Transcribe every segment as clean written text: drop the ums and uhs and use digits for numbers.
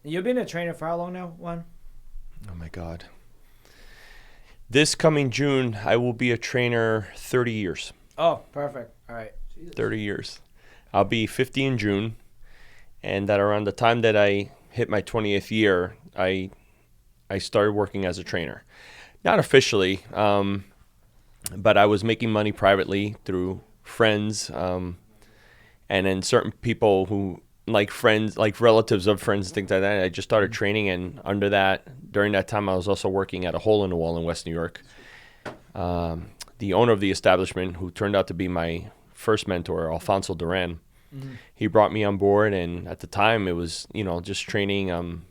You've been a trainer for how long now, Juan? Oh my God. This coming June, I will be a trainer 30 years. Oh, perfect. All right. 30 years. I'll be 50 in June, and that around the time that I hit my 20th year, I started working as a trainer. Not officially, but I was making money privately through friends, and then certain people who, like friends, like relatives of friends, things like that. I just started training, and during that time, I was also working at a hole in the wall in West New York. The owner of the establishment, who turned out to be my first mentor, Alfonso Duran, he brought me on board, and at the time, it was just training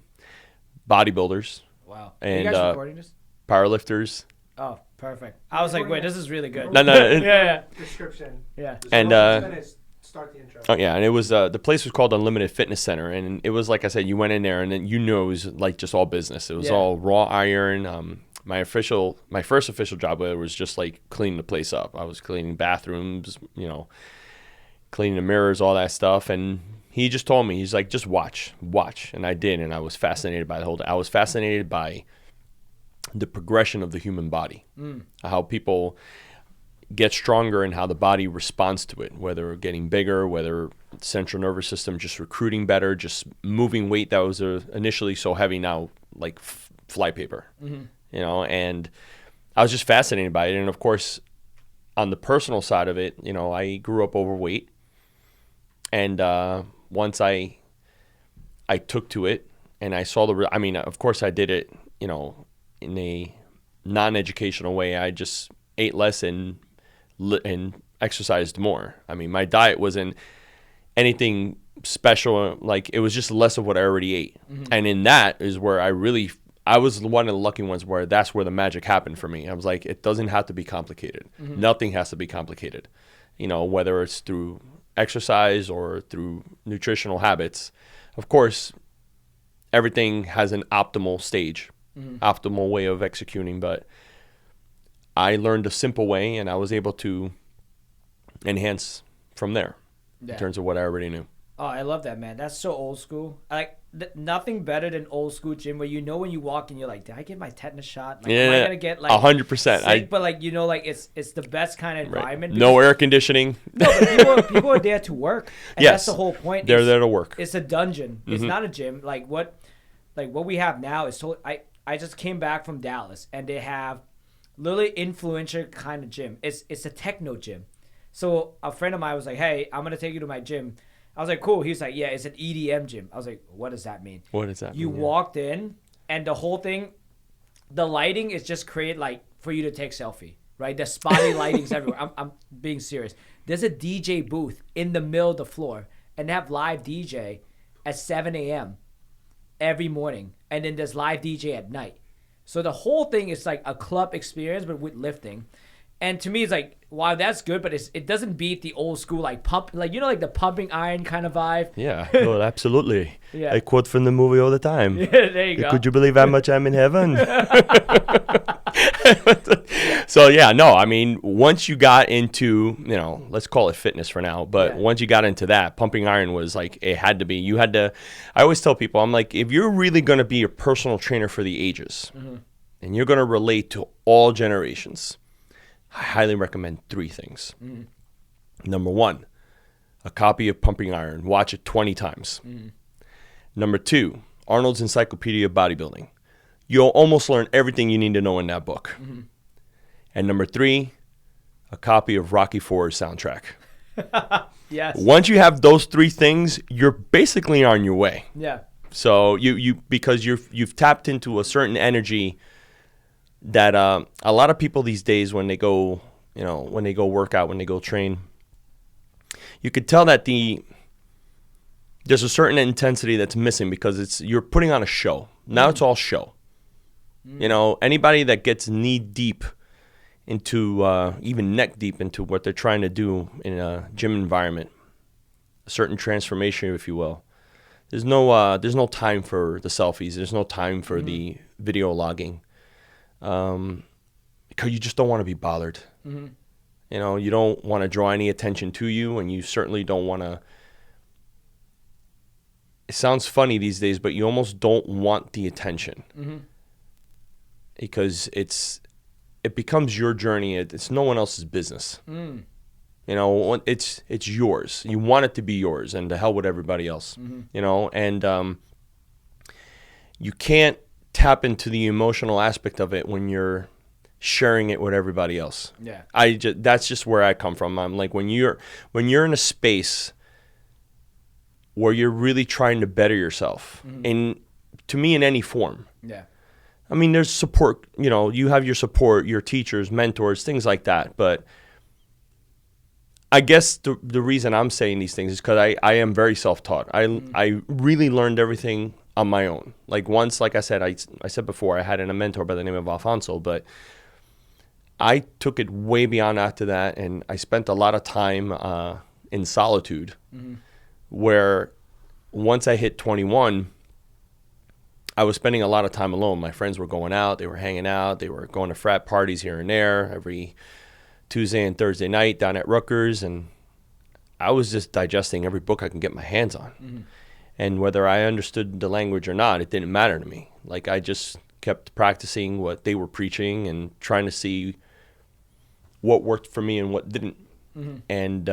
bodybuilders. Wow. Are And you guys recording this? powerlifters. Oh, perfect. I was like, wait, this is really good. No. Yeah. Description. Yeah. And Start the intro. oh yeah, and it was the place was called Unlimited Fitness Center, and it was like I said, you went in there, and then it was like just all business. It was all raw iron. My first official job there was just like cleaning the place up. I was cleaning bathrooms, cleaning the mirrors, all that stuff. And he just told me, he's like, just watch, and I did, and I was fascinated by the whole. I was fascinated by the progression of the human body, how people get stronger and how the body responds to it, whether getting bigger, whether central nervous system just recruiting better, just moving weight that was initially so heavy now like flypaper, and I was just fascinated by it. And of course, on the personal side of it, I grew up overweight, and once I took to it and I saw of course I did it, in a non-educational way. I just ate less and exercised more. I mean, my diet wasn't anything special. Like, it was just less of what I already ate. And in that is where I was one of the lucky ones where that's where the magic happened for me. I was like, it doesn't have to be complicated. Nothing has to be complicated. Whether it's through exercise or through nutritional habits. Of course, everything has an optimal stage, optimal way of executing, but I learned a simple way, and I was able to enhance from there in terms of what I already knew. Oh, I love that, man. That's so old school. Like, nothing better than old school gym where when you walk in, you're like, did I get my tetanus shot? Like, am I gonna get like 100%? Sick? But like it's the best kind of environment. Right. No air conditioning. No, but people are there to work. And yes, that's the whole point. They're there to work. It's a dungeon. It's not a gym. Like what we have now is I just came back from Dallas, and they have literally influential kind of gym. It's a techno gym. So a friend of mine was like, hey, I'm gonna take you to my gym. I was like, cool. He was like, yeah, it's an EDM gym. I was like, what does that mean? What does that mean? You walked in, and the whole thing, the lighting is just created like for you to take selfie, right? The spotty lighting's everywhere. I'm being serious. There's a DJ booth in the middle of the floor, and they have live DJ at 7 a.m. every morning, and then there's live DJ at night. So the whole thing is like a club experience, but with lifting. And to me, it's like, wow, that's good, but it doesn't beat the old school like pump, like like the pumping iron kind of vibe. Yeah, no, absolutely. Yeah. I quote from the movie all the time. Yeah, there you go. Could you believe how much I'm in heaven? So yeah, no, I mean, once you got into, let's call it fitness for now, but once you got into that, pumping iron was like, it had to be. You had to. I always tell people, I'm like, if you're really going to be a personal trainer for the ages, and you're going to relate to all generations, I highly recommend 3 things. Number 1, a copy of Pumping Iron. Watch it 20 times. Number 2, Arnold's Encyclopedia of Bodybuilding. You'll almost learn everything you need to know in that book. And number 3, a copy of Rocky IV's soundtrack. Yes. Once you have those 3 things, you're basically on your way. Yeah. So because you've tapped into a certain energy that a lot of people these days, when they go work out, when they go train, you could tell that there's a certain intensity that's missing because you're putting on a show. Now it's all show. Anybody that gets knee deep into, even neck deep into what they're trying to do in a gym environment, a certain transformation, if you will, there's no time for the selfies. There's no time for the video logging. Because you just don't want to be bothered. You don't want to draw any attention to you, and you certainly don't want to. it sounds funny these days, but you almost don't want the attention because it becomes your journey. It's no one else's business. You know, it's yours. You want it to be yours, and to hell with everybody else. You know, and you can't tap into the emotional aspect of it when you're sharing it with everybody else. Yeah. That's just where I come from. I'm like, when you're in a space where you're really trying to better yourself, to me, in any form. Yeah. I mean, there's support, you know, you have your support, your teachers, mentors, things like that. But I guess the reason I'm saying these things is because I am very self-taught. I really learned everything on my own. Like once, like I said before, I had a mentor by the name of Alfonso, but I took it way beyond after that, and I spent a lot of time in solitude, where once I hit 21, I was spending a lot of time alone. My friends were going out, they were hanging out, they were going to frat parties here and there every Tuesday and Thursday night down at Rutgers, and I was just digesting every book I can get my hands on. And whether I understood the language or not, it didn't matter to me. Like, I just kept practicing what they were preaching and trying to see what worked for me and what didn't. And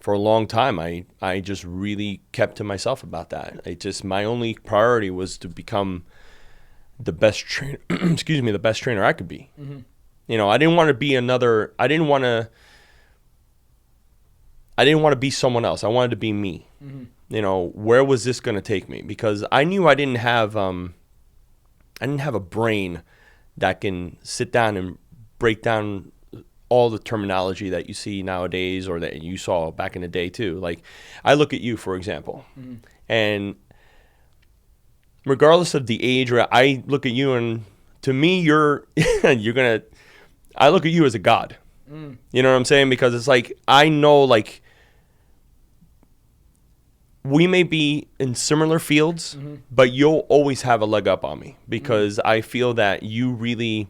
for a long time, I just really kept to myself about that. My only priority was to become the best trainer. Excuse me, the best trainer I could be. You know, I didn't want to be I didn't want to be someone else. I wanted to be me. You know, where was this going to take me? Because I knew I didn't have a brain that can sit down and break down all the terminology that you see nowadays, or that you saw back in the day too. Like, I look at you, for example, and regardless of the age, I look at you, and to me, I look at you as a god. You know what I'm saying? Because it's like, I know, like, we may be in similar fields, but you'll always have a leg up on me, because I feel that you really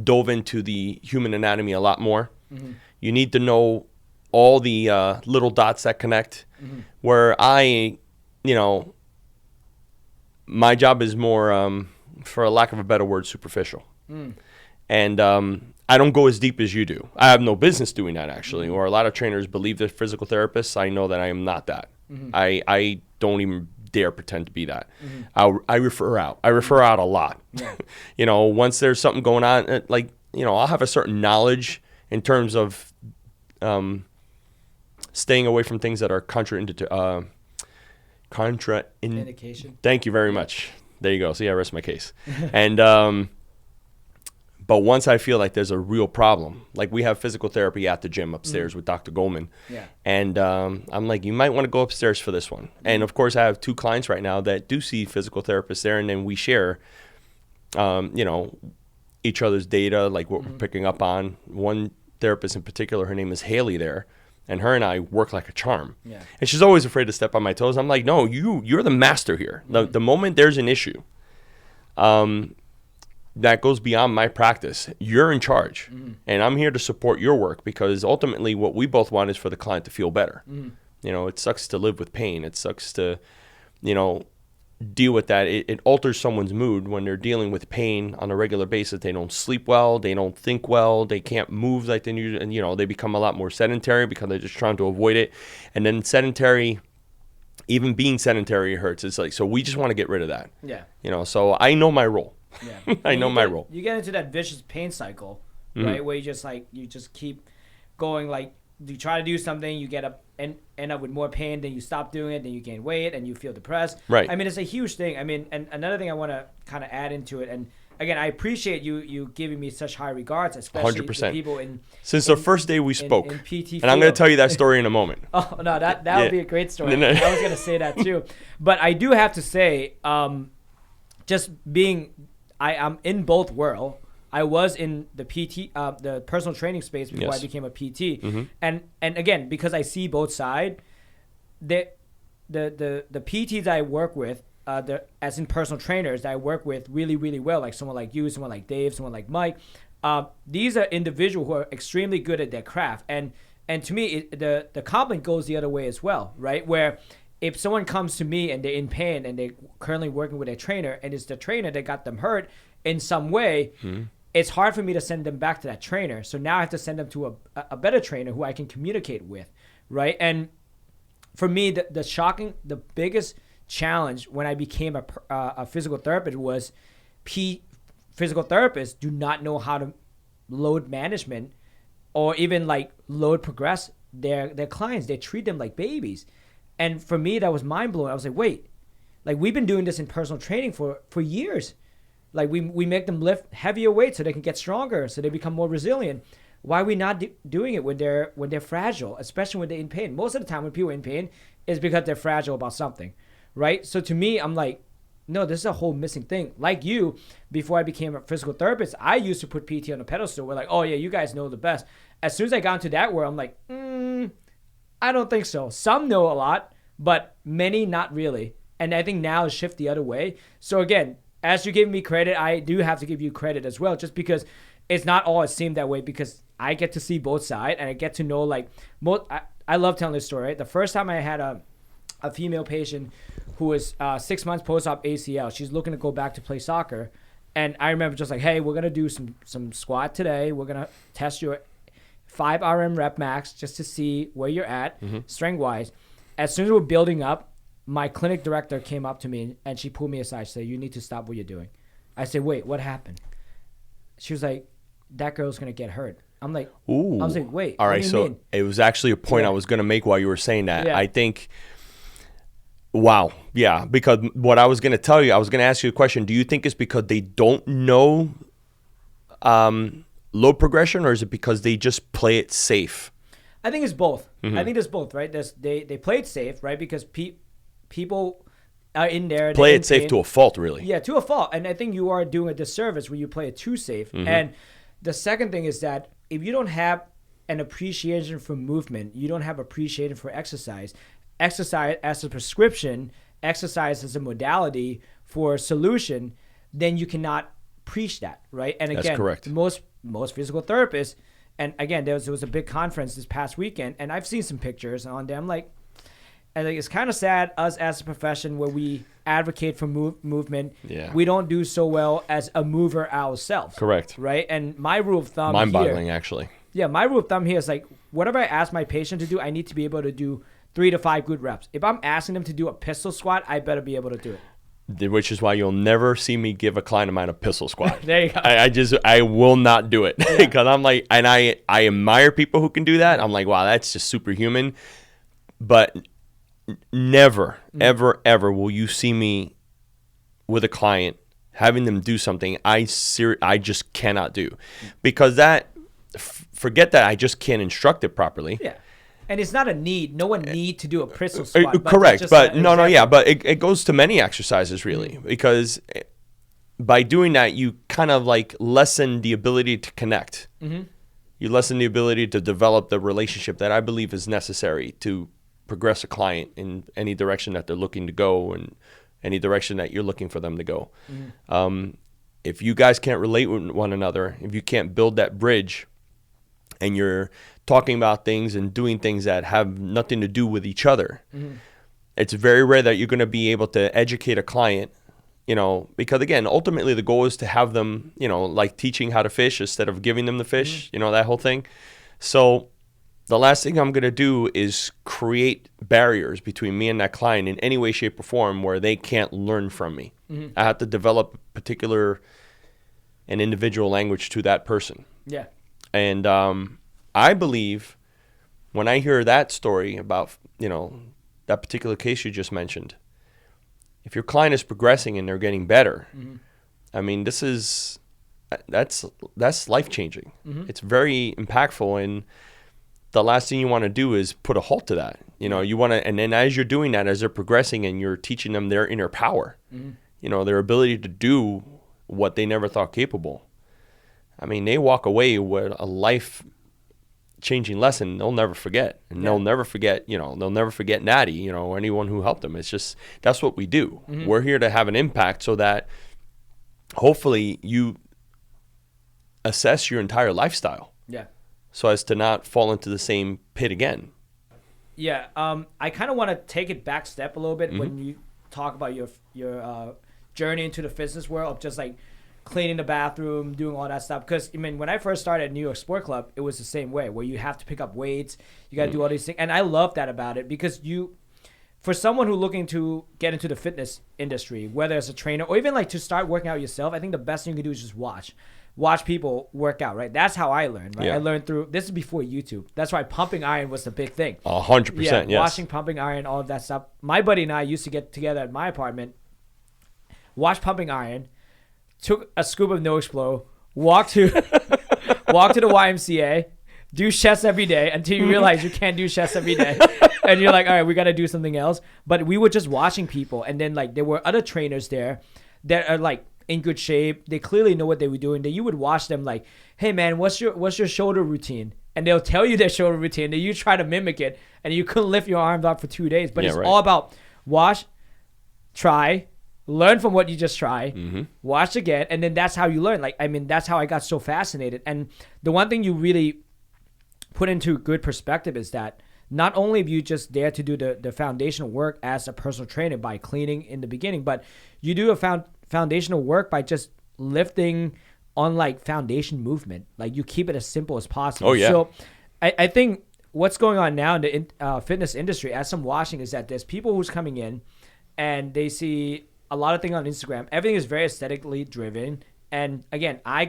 dove into the human anatomy a lot more. You need to know all the little dots that connect, where you know, my job is more, for a lack of a better word, superficial. And I don't go as deep as you do. I have no business doing that, actually. Or a lot of trainers believe they're physical therapists. I know that I am not that. I don't even dare pretend to be that. I refer out. I refer out a lot. You know, once there's something going on, like, you know, I'll have a certain knowledge in terms of staying away from things that are contraindication. Thank you very much. There you go. See, I rest my case. And but once I feel like there's a real problem, like we have physical therapy at the gym upstairs with Dr. Goldman. And I'm like, you might want to go upstairs for this one. And of course, I have 2 clients right now that do see physical therapists there, and then we share, you know, each other's data, like what we're picking up on. One therapist in particular, her name is Haley there, and her and I work like a charm. And she's always afraid to step on my toes. I'm like, no, you're the master here. The moment there's an issue, that goes beyond my practice, you're in charge. And I'm here to support your work, because ultimately what we both want is for the client to feel better. You know, it sucks to live with pain. It sucks to, you know, deal with that. It alters someone's mood when they're dealing with pain on a regular basis. They don't sleep well. They don't think well. They can't move like they need. And, you know, they become a lot more sedentary because they're just trying to avoid it. And then even being sedentary hurts. It's like, so we just want to get rid of that. You know, so I know my role. I know my role. You get into that vicious pain cycle, right? Where you just keep going. Like, you try to do something, you get up and end up with more pain, then you stop doing it, then you gain weight, and you feel depressed. Right. I mean, it's a huge thing. I mean, and another thing I want to kind of add into it, and again, I appreciate you giving me such high regards, especially 100%. the people since the first day we spoke. In PT and I'm going to tell you that story in a moment. Oh no, that would be a great story. I was going to say that too, but I do have to say, just being. I'm in both worlds. I was in the PT, the personal training space before I became a PT, and again, because I see both sides, the PTs I work with, as in personal trainers that I work with really, really well, like someone like you, someone like Dave, someone like Mike, these are individuals who are extremely good at their craft, and to me, the compliment goes the other way as well, right? Where if someone comes to me and they're in pain and they're currently working with a trainer and it's the trainer that got them hurt in some way, it's hard for me to send them back to that trainer. So now I have to send them to a better trainer who I can communicate with, right? And for me, the biggest challenge when I became a physical therapist was physical therapists do not know how to load management or even like load progress their clients. They treat them like babies. And for me, that was mind blowing. I was like, wait, like we've been doing this in personal training for years. Like we make them lift heavier weights so they can get stronger, so they become more resilient. Why are we not doing it when they're fragile, especially when they're in pain? Most of the time when people are in pain is because they're fragile about something, right? So to me, I'm like, no, this is a whole missing thing. Like you, before I became a physical therapist, I used to put PT on a pedestal. We're like, oh yeah, you guys know the best. As soon as I got into that world, I'm like, I don't think so. Some know a lot, but many not really. And I think now it's shift the other way. So again, as you're giving me credit, I do have to give you credit as well, just because it's not all it seemed that way, because I get to see both sides and I get to know like I love telling this story, right? The first time I had a female patient who was 6 months post-op ACL. She's looking to go back to play soccer. And I remember just like, hey, we're going to do some squat today. We're going to test your 5 RM rep max just to see where you're at strength-wise. As soon as we're building up, my clinic director came up to me and she pulled me aside. She said, you need to stop what you're doing. I said, wait, what happened? She was like, that girl's going to get hurt. I'm like, ooh. I was like, wait, all what right, do you so mean? it was actually a point I was going to make while you were saying that. Yeah. I think, wow, yeah, because what I was going to tell you, I was going to ask you a question. Do you think it's because they don't know load progression, or is it because they just play it safe? I think it's both. I think there's both, right? They play it safe, right? Because people are in there. Play it safe to a fault, really. Yeah, to a fault. And I think you are doing a disservice when you play it too safe. And the second thing is that if you don't have an appreciation for movement, you don't have appreciation for exercise as a prescription, exercise as a modality for a solution, then you cannot preach that, right? And again, that's correct. Most physical therapists, and again, there was a big conference this past weekend, and I've seen some pictures on them. Like, I think it's kind of sad, us as a profession where we advocate for movement, we don't do so well as a mover ourselves. Correct. Right? And my rule of thumb mind-boggling, actually. Yeah, my rule of thumb here is like, whatever I ask my patient to do, I need to be able to do 3 to 5 good reps. If I'm asking them to do a pistol squat, I better be able to do it. Which is why you'll never see me give a client of mine a pistol squat. There you go. I will not do it, because I'm like, and I admire people who can do that. I'm like, wow, that's just superhuman. But never, ever, ever will you see me with a client having them do something I just cannot do, because forget that I just can't instruct it properly. Yeah. And it's not a need. No one need to do a pistol squat. Correct. But but it goes to many exercises, really, because by doing that, you kind of like lessen the ability to connect. You lessen the ability to develop the relationship that I believe is necessary to progress a client in any direction that they're looking to go, and any direction that you're looking for them to go. If you guys can't relate with one another, if you can't build that bridge, and you're talking about things and doing things that have nothing to do with each other, it's very rare that you're going to be able to educate a client, because again, ultimately the goal is to have them, like teaching how to fish instead of giving them the fish, that whole thing. So the last thing I'm going to do is create barriers between me and that client in any way, shape, or form where they can't learn from me. I have to develop a particular and individual language to that person. Yeah. And I believe when I hear that story about, that particular case you just mentioned, if your client is progressing and they're getting better, I mean, that's life-changing. It's very impactful, and the last thing you want to do is put a halt to that. You want to, and then as you're doing that, as they're progressing and you're teaching them their inner power, their ability to do what they never thought capable. I mean, they walk away with a life-changing lesson they'll never forget. And they'll never forget, they'll never forget Natty, or anyone who helped them. It's just, that's what we do. We're here to have an impact so that hopefully you assess your entire lifestyle. Yeah. So as to not fall into the same pit again. Yeah. I kind of want to take it back step a little bit Mm-hmm. when you talk about your journey into the fitness world of just like cleaning the bathroom, doing all that stuff. Because I mean, when I first started at New York Sport Club, it was the same way where you have to pick up weights, you got to do all these things, and I love that about it because for someone who's looking to get into the fitness industry, whether it's a trainer or even like to start working out yourself, I think the best thing you can do is just watch people work out, right? That's how I learned, right? Yeah. I learned through, this is before YouTube. That's why pumping iron was the big thing. 100%, Yeah, yes. watching pumping iron, all of that stuff. My buddy and I used to get together at my apartment, watch pumping iron, took a scoop of No Explo, walk to the YMCA, do chest every day until you realize you can't do chest every day. And you're like, all right, we got to do something else. But we were just watching people. And then like there were other trainers there that are like in good shape. They clearly know what they were doing. That you would watch them like, hey man, what's your shoulder routine? And they'll tell you their shoulder routine. Then you try to mimic it and you couldn't lift your arms up for 2 days. But Yeah, it's right. all about watch, try, learn from what you just tried, Mm-hmm. watch again, and then that's how you learn. Like, I mean, that's how I got so fascinated. And the one thing you really put into good perspective is that not only have you just there to do the foundational work as a personal trainer by cleaning in the beginning, but you do a foundational work by just lifting on like foundation movement. Like you keep it as simple as possible. Oh, yeah. So I think what's going on now in the fitness industry, as I'm watching, is that there's people who's coming in and they see a lot of things on Instagram. Everything is very aesthetically driven. And again, I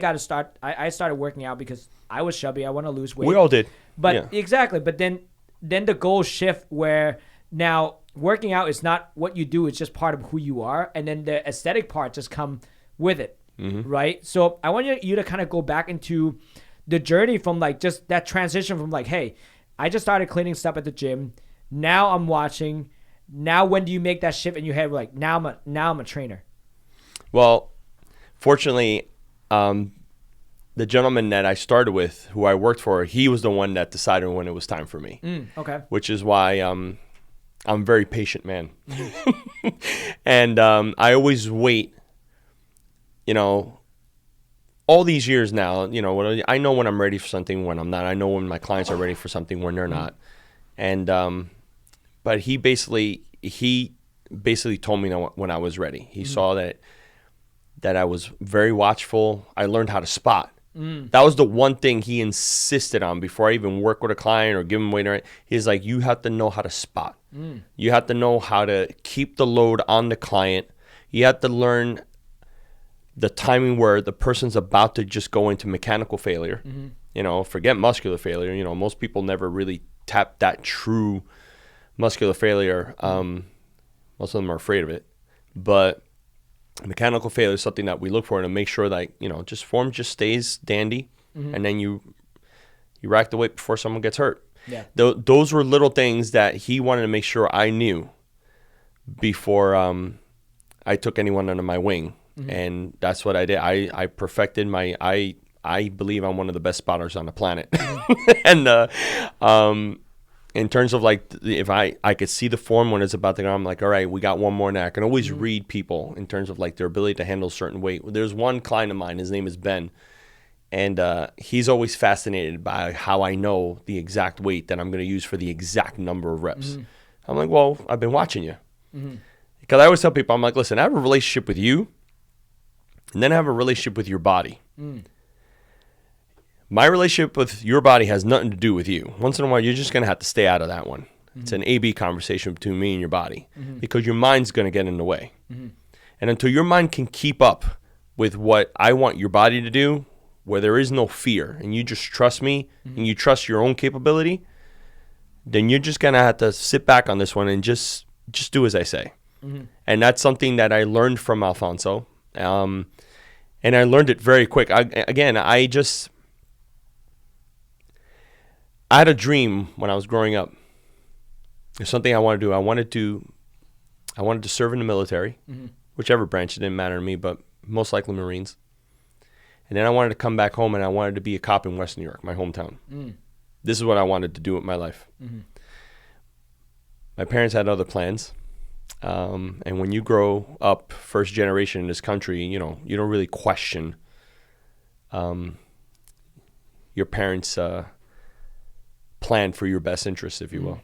started working out because I was chubby. I want to lose weight. We all did. But Yeah. exactly. But then the goals shift where now working out is not what you do. It's just part of who you are. And then the aesthetic part just come with it. Mm-hmm. Right. So I want you to kind of go back into the journey from like just that transition from like, hey, I just started cleaning stuff at the gym. Now I'm watching. Now, when do you make that shift in your head? Like now I'm a trainer. Well, fortunately, the gentleman that I started with, who I worked for, he was the one that decided when it was time for me. Okay. Which is why I'm a very patient man. And I always wait, all these years now, I know when I'm ready for something, when I'm not. I know when my clients are ready for something, when they're not. And but he basically told me that when I was ready. He saw that I was very watchful. I learned how to spot. That was the one thing he insisted on before I even work with a client or give him weight. He's like, you have to know how to spot. You have to know how to keep the load on the client. You have to learn the timing where the person's about to just go into mechanical failure. Forget muscular failure. Most people never really tap that true muscular failure. Most of them are afraid of it. But mechanical failure is something that we look for to make sure that, just form just stays dandy. And then you rack the weight before someone gets hurt. Yeah. Those were little things that he wanted to make sure I knew before I took anyone under my wing. And that's what I did. I perfected I believe I'm one of the best spotters on the planet. And in terms of like, if I could see the form when it's about to go, I'm like, all right, we got one more now. I can always read people in terms of like their ability to handle a certain weight. There's one client of mine, his name is Ben, and he's always fascinated by how I know the exact weight that I'm going to use for the exact number of reps. I'm like, well, I've been watching you. Because I always tell people, I'm like, listen, I have a relationship with you, and then I have a relationship with your body. My relationship with your body has nothing to do with you. Once in a while, you're just going to have to stay out of that one. It's an A-B conversation between me and your body because your mind's going to get in the way. And until your mind can keep up with what I want your body to do, where there is no fear, and you just trust me and you trust your own capability, then you're just going to have to sit back on this one and just do as I say. And that's something that I learned from Alfonso. And I learned it very quick. I had a dream when I was growing up. There's something I wanted to do. I wanted to serve in the military, whichever branch, it didn't matter to me, but most likely Marines. And then I wanted to come back home and I wanted to be a cop in West New York, my hometown. This is what I wanted to do with my life. My parents had other plans. And when you grow up first generation in this country, you don't really question your parents' plan for your best interest, if you will.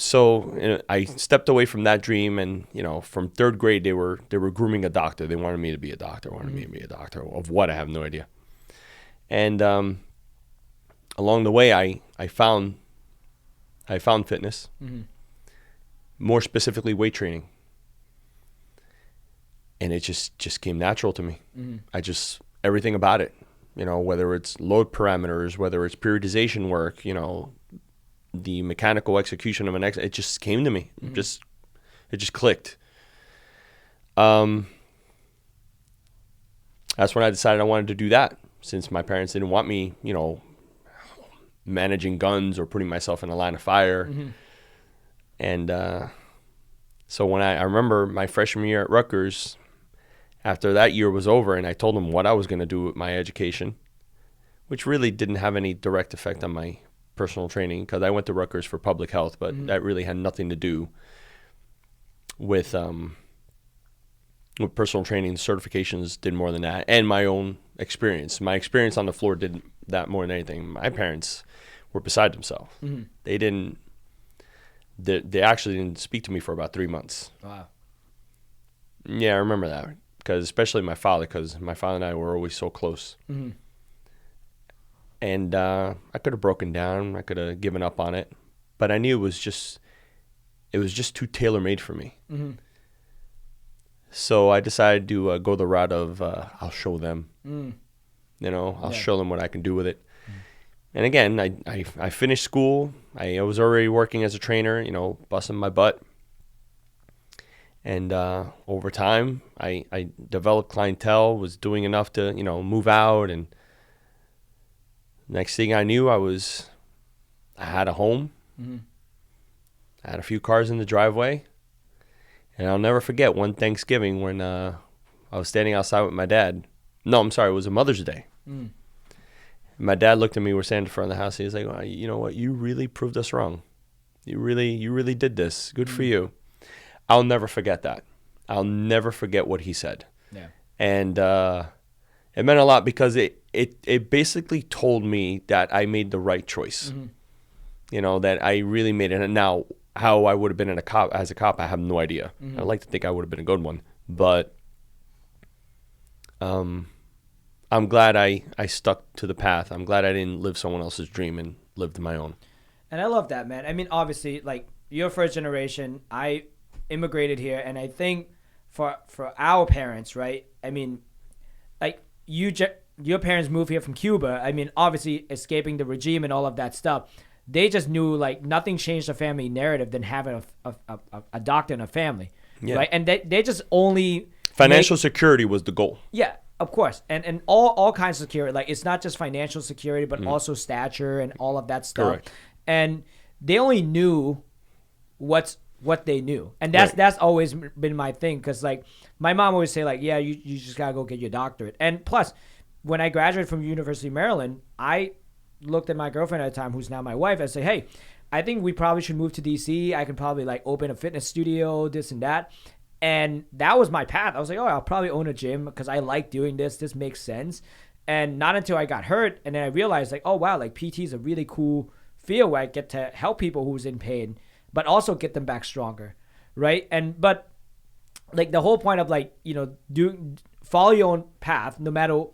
So I stepped away from that dream, and from third grade they were grooming a doctor. They wanted me to be a doctor. Wanted me to be a doctor of what, I have no idea. And along the way, I found fitness, more specifically weight training, and it just came natural to me. I just, everything about it, whether it's load parameters, whether it's periodization work, the mechanical execution of it just came to me. It just clicked. That's when I decided I wanted to do that, since my parents didn't want me, managing guns or putting myself in a line of fire. And so when I remember my freshman year at Rutgers, after that year was over, and I told them what I was going to do with my education, which really didn't have any direct effect on my personal training, because I went to Rutgers for public health, but that really had nothing to do with personal training. Certifications did more than that, and my own experience. My experience on the floor did that more than anything. My parents were beside themselves. They didn't. They actually didn't speak to me for about 3 months. Wow. Yeah, I remember that, because especially my father, because my father and I were always so close. And I could have broken down. I could have given up on it, but I knew it was just too tailor-made for me. So I decided to go the route of I'll show them. I'll show them what I can do with it. And again, I finished school. I was already working as a trainer, busting my butt. And over time, I developed clientele, was doing enough to, move out. And next thing I knew, I had a home. I had a few cars in the driveway. And I'll never forget one Thanksgiving when I was standing outside with my dad. No, I'm sorry, it was a Mother's Day. My dad looked at me. We're standing in front of the house. He was like, well, you know what? You really proved us wrong. You really did this. Good for you. I'll never forget that. I'll never forget what he said. Yeah. And it meant a lot, because it basically told me that I made the right choice. That I really made it. And now, how I would have been as a cop, I have no idea. I'd like to think I would have been a good one. But I'm glad I stuck to the path. I'm glad I didn't live someone else's dream and lived my own. And I love that, man. I mean, obviously, like, you're first generation. I immigrated here, and I think for our parents, right? I mean, like, your parents moved here from Cuba. I mean, obviously, escaping the regime and all of that stuff. They just knew, like, nothing changed the family narrative than having a doctor in a family, right? And they just only financial security was the goal. Yeah. Of course, and all kinds of security. Like, it's not just financial security, but also stature and all of that stuff. Correct. And they only knew what they knew, and that's always been my thing. Because, like, my mom always say, like, yeah, you just gotta go get your doctorate. And plus, when I graduated from University of Maryland, I looked at my girlfriend at the time, who's now my wife, and say, hey, I think we probably should move to DC. I can probably, like, open a fitness studio, this and that. And that was my path. I was like, oh, I'll probably own a gym because I like doing this. This makes sense. And not until I got hurt, and then I realized, like, oh, wow, like, PT is a really cool field where I get to help people who's in pain, but also get them back stronger, right? But like, the whole point of, like, follow your own path, no matter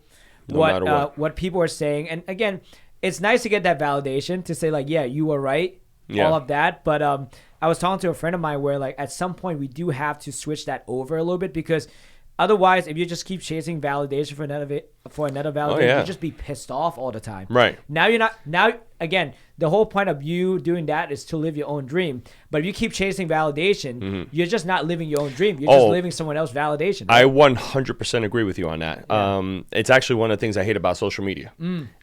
what people are saying. And again, it's nice to get that validation to say, like, yeah, you were right, all of that. But I was talking to a friend of mine where, like, at some point we do have to switch that over a little bit, because otherwise, if you just keep chasing validation for another validation, you just be pissed off all the time. Right. Now, again, the whole point of you doing that is to live your own dream. But if you keep chasing validation, you're just not living your own dream. You're just living someone else's validation. Right? I 100% agree with you on that. Yeah. It's actually one of the things I hate about social media.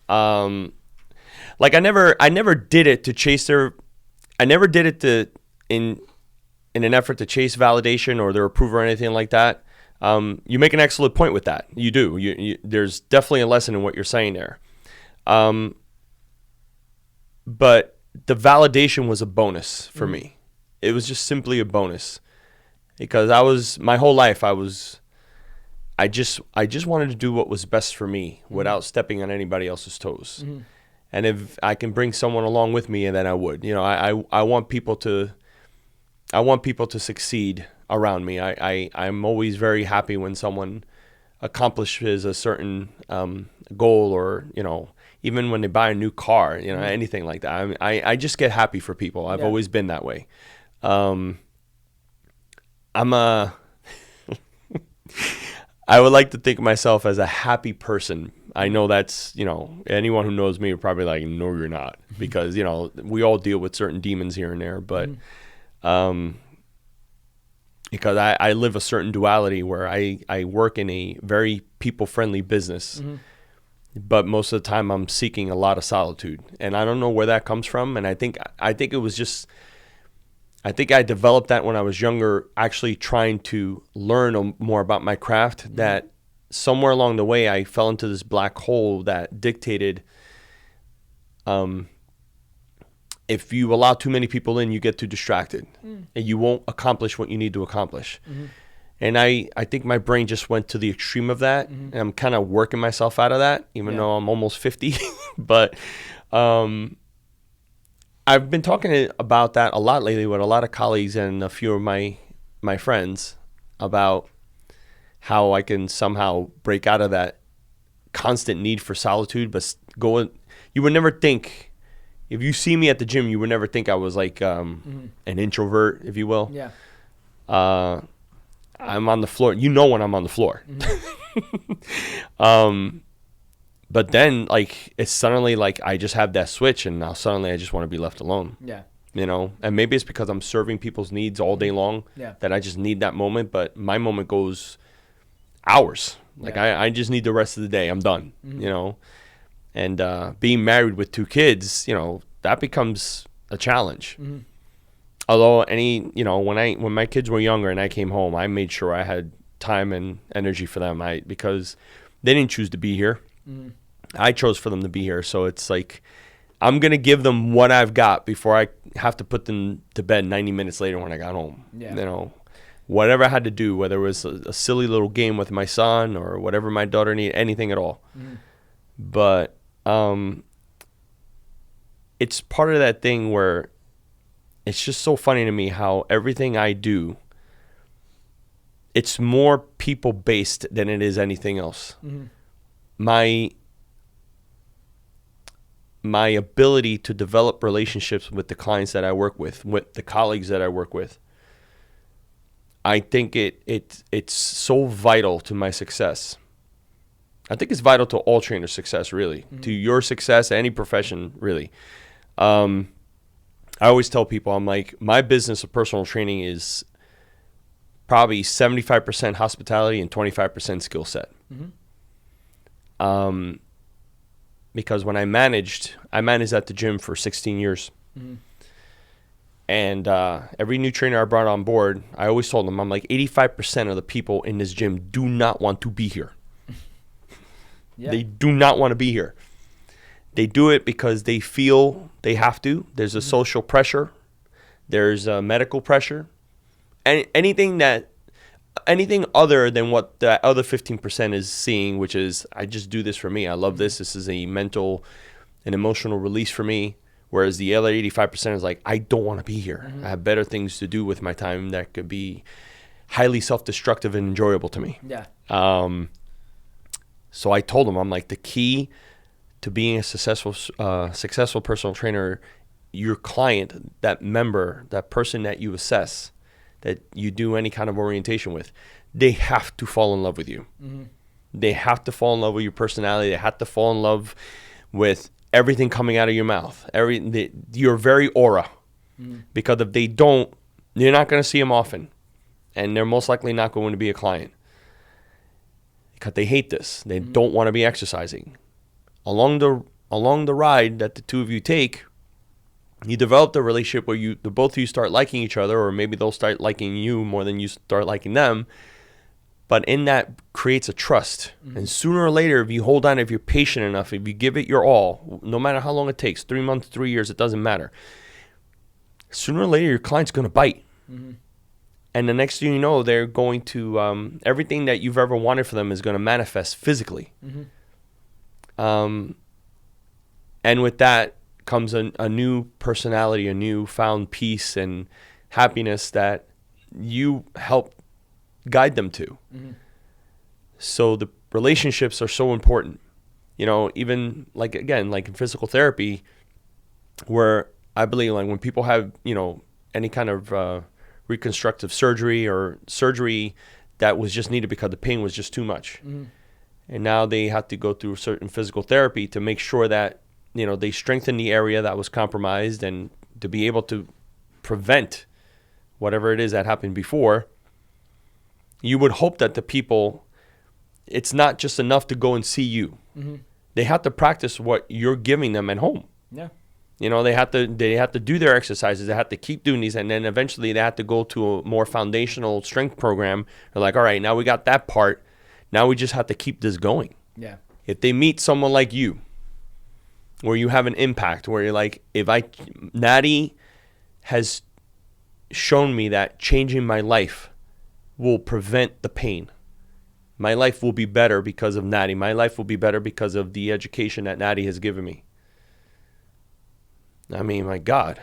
Like, I never did it to chase I never did it in an effort to chase validation or their approval or anything like that. You make an excellent point with that. You do. There's definitely a lesson in what you're saying there. But the validation was a bonus for me. It was just simply a bonus, because my whole life I just wanted to do what was best for me without stepping on anybody else's toes. And if I can bring someone along with me, then I would. I want people to I want people to succeed around me. I'm always very happy when someone accomplishes a certain goal, or, you know, even when they buy a new car, you know, anything like that. I just get happy for people. I've always been that way. I would like to think of myself as a happy person. I know that's, you know, anyone who knows me would probably like, no, you're not, because, you know, we all deal with certain demons here and there, but because I live a certain duality where I work in a very people-friendly business, but most of the time I'm seeking a lot of solitude, and I don't know where that comes from. And I think it was just, I think I developed that when I was younger, actually trying to learn more about my craft, that somewhere along the way I fell into this black hole that dictated, if you allow too many people in, you get too distracted and you won't accomplish what you need to accomplish. And I think my brain just went to the extreme of that, and I'm kind of working myself out of that, even though I'm almost 50. But I've been talking about that a lot lately with a lot of colleagues and a few of my friends about how I can somehow break out of that constant need for solitude, but you would never think, if you see me at the gym, you would never think I was like an introvert, if you will. Yeah. I'm on the floor. You know when I'm on the floor. But then, like, it's suddenly like I just have that switch, and now suddenly I just want to be left alone. Yeah. You know, and maybe it's because I'm serving people's needs all day long that I just need that moment. But my moment goes hours. Like I just need the rest of the day. I'm done. You know, and being married with 2 kids, you know, that becomes a challenge. Although you know, when my kids were younger and I came home, I made sure I had time and energy for them. Because they didn't choose to be here. I chose for them to be here. So it's like, I'm going to give them what I've got before I have to put them to bed 90 minutes later when I got home. You know, whatever I had to do, whether it was a silly little game with my son or whatever my daughter needed, anything at all. But it's part of that thing where it's just so funny to me how everything I do, it's more people-based than it is anything else. My ability to develop relationships with the clients that I work with the colleagues that I work with, I think it's so vital to my success. I think it's vital to all trainers' success, really, to your success, any profession, really. I always tell people, I'm like, my business of personal training is probably 75% hospitality and 25% skill set. Because when I managed at the gym for 16 years. And every new trainer I brought on board, I always told them, I'm like, 85% of the people in this gym do not want to be here. They do not want to be here. They do it because they feel they have to. There's a social pressure. There's a medical pressure. And anything other than what the other 15% is seeing, which is, I just do this for me. I love this. This is a mental and emotional release for me. Whereas the other 85% is like, I don't want to be here. I have better things to do with my time that could be highly self-destructive and enjoyable to me. So I told him, I'm like, the key to being a successful personal trainer, your client, that member, that person that you assess, that you do any kind of orientation with, they have to fall in love with you. They have to fall in love with your personality. They have to fall in love with everything coming out of your mouth, your very aura. Because if they don't, you're not going to see them often, and they're most likely not going to be a client because they hate this. They don't want to be exercising. Along the ride that the two of you take, you develop a relationship where the both of you start liking each other, or maybe they'll start liking you more than you start liking them. But in that creates a trust. And sooner or later, if you hold on, if you're patient enough, if you give it your all, no matter how long it takes, 3 months, 3 years, it doesn't matter. Sooner or later, your client's going to bite. And the next thing you know, they're going to, everything that you've ever wanted for them is going to manifest physically. And with that comes a new personality, a new found peace and happiness that you help guide them to. So the relationships are so important. You know, even like, again, like in physical therapy, where I believe like when people have, you know, any kind of reconstructive surgery or surgery that was just needed because the pain was just too much. And now they have to go through certain physical therapy to make sure that, you know, they strengthen the area that was compromised and to be able to prevent whatever it is that happened before. You would hope that the people, it's not just enough to go and see you. They have to practice what you're giving them at home. Yeah. You know, they have to do their exercises. They have to keep doing these, and then eventually they have to go to a more foundational strength program. They're like, all right, now we got that part. Now we just have to keep this going. Yeah. If they meet someone like you, where you have an impact, where you're like, Natty has shown me that changing my life will prevent the pain. My life will be better because of Natty. My life will be better because of the education that Natty has given me. I mean, my God,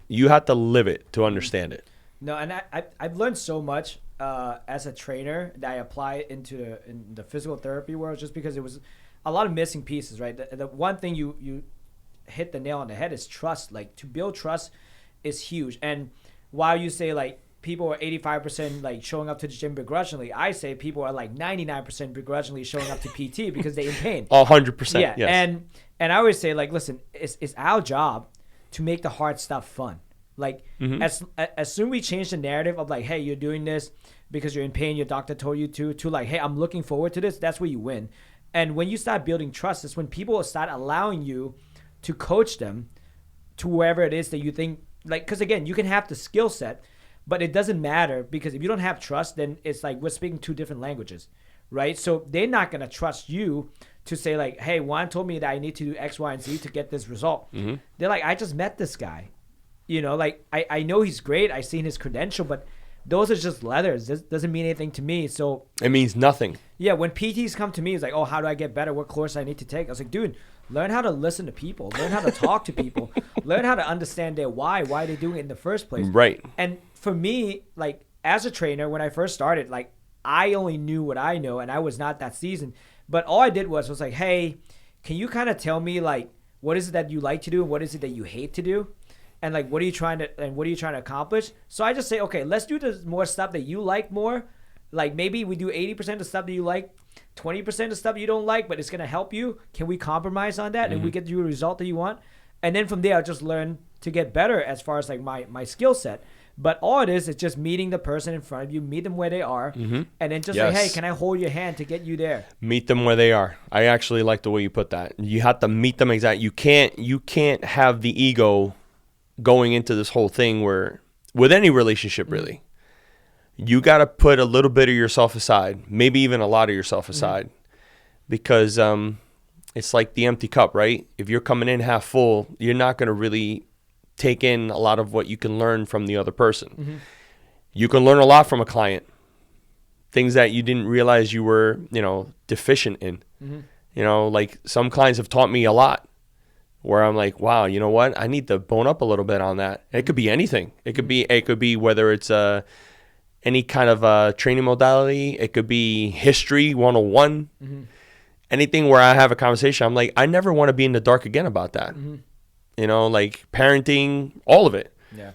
you have to live it to understand it. No, and I've learned so much as a trainer that I apply in the physical therapy world, just because it was a lot of missing pieces, right? The one thing you hit the nail on the head is trust. Like, to build trust is huge. And while you say like people are 85% like showing up to the gym begrudgingly, I say people are like 99% begrudgingly showing up to PT because they're in pain. 100%. Yeah, yes. And I always say, like, listen, it's our job to make the hard stuff fun. Like, as soon we change the narrative of like, hey, you're doing this because you're in pain, your doctor told you to like, hey, I'm looking forward to this, that's where you win. And when you start building trust, it's when people start allowing you to coach them to wherever it is that you think, like, because again, you can have the skill set, but it doesn't matter, because if you don't have trust, then it's like we're speaking two different languages, right? So they're not going to trust you to say like, hey, Juan told me that I need to do X, Y, and Z to get this result. They're like, I just met this guy. You know, like, I know he's great. I've seen his credential, but those are just letters. This doesn't mean anything to me. So it means nothing. Yeah, when PTs come to me, it's like, oh, how do I get better? What course I need to take? I was like, dude, learn how to listen to people. Learn how to talk to people. Learn how to understand their why they're doing it in the first place. Right. And for me, like, as a trainer, when I first started, like, I only knew what I know, and I was not that seasoned. But all I did was like, hey, can you kind of tell me, like, what is it that you like to do and what is it that you hate to do? And like, what are you trying to accomplish? So I just say, okay, let's do the more stuff that you like more. Like, maybe we do 80% of stuff that you like, 20% of stuff you don't like, but it's going to help you. Can we compromise on that? And we get you a result that you want? And then from there, I'll just learn to get better as far as like my skill set. But all it is just meeting the person in front of you, meet them where they are, and then just say, hey, can I hold your hand to get you there? Meet them where they are. I actually like the way you put that. You have to meet them exactly. You can't have the ego going into this whole thing where, with any relationship really, you got to put a little bit of yourself aside, maybe even a lot of yourself aside, because it's like the empty cup, right? If you're coming in half full, you're not going to really take in a lot of what you can learn from the other person. You can learn a lot from a client, things that you didn't realize you were, deficient in. You know, like, some clients have taught me a lot, where I'm like, wow, you know what? I need to bone up a little bit on that. It could be anything. It could be whether it's any kind of training modality. It could be history 101. Anything where I have a conversation, I'm like, I never want to be in the dark again about that. You know, like parenting, all of it. Yeah.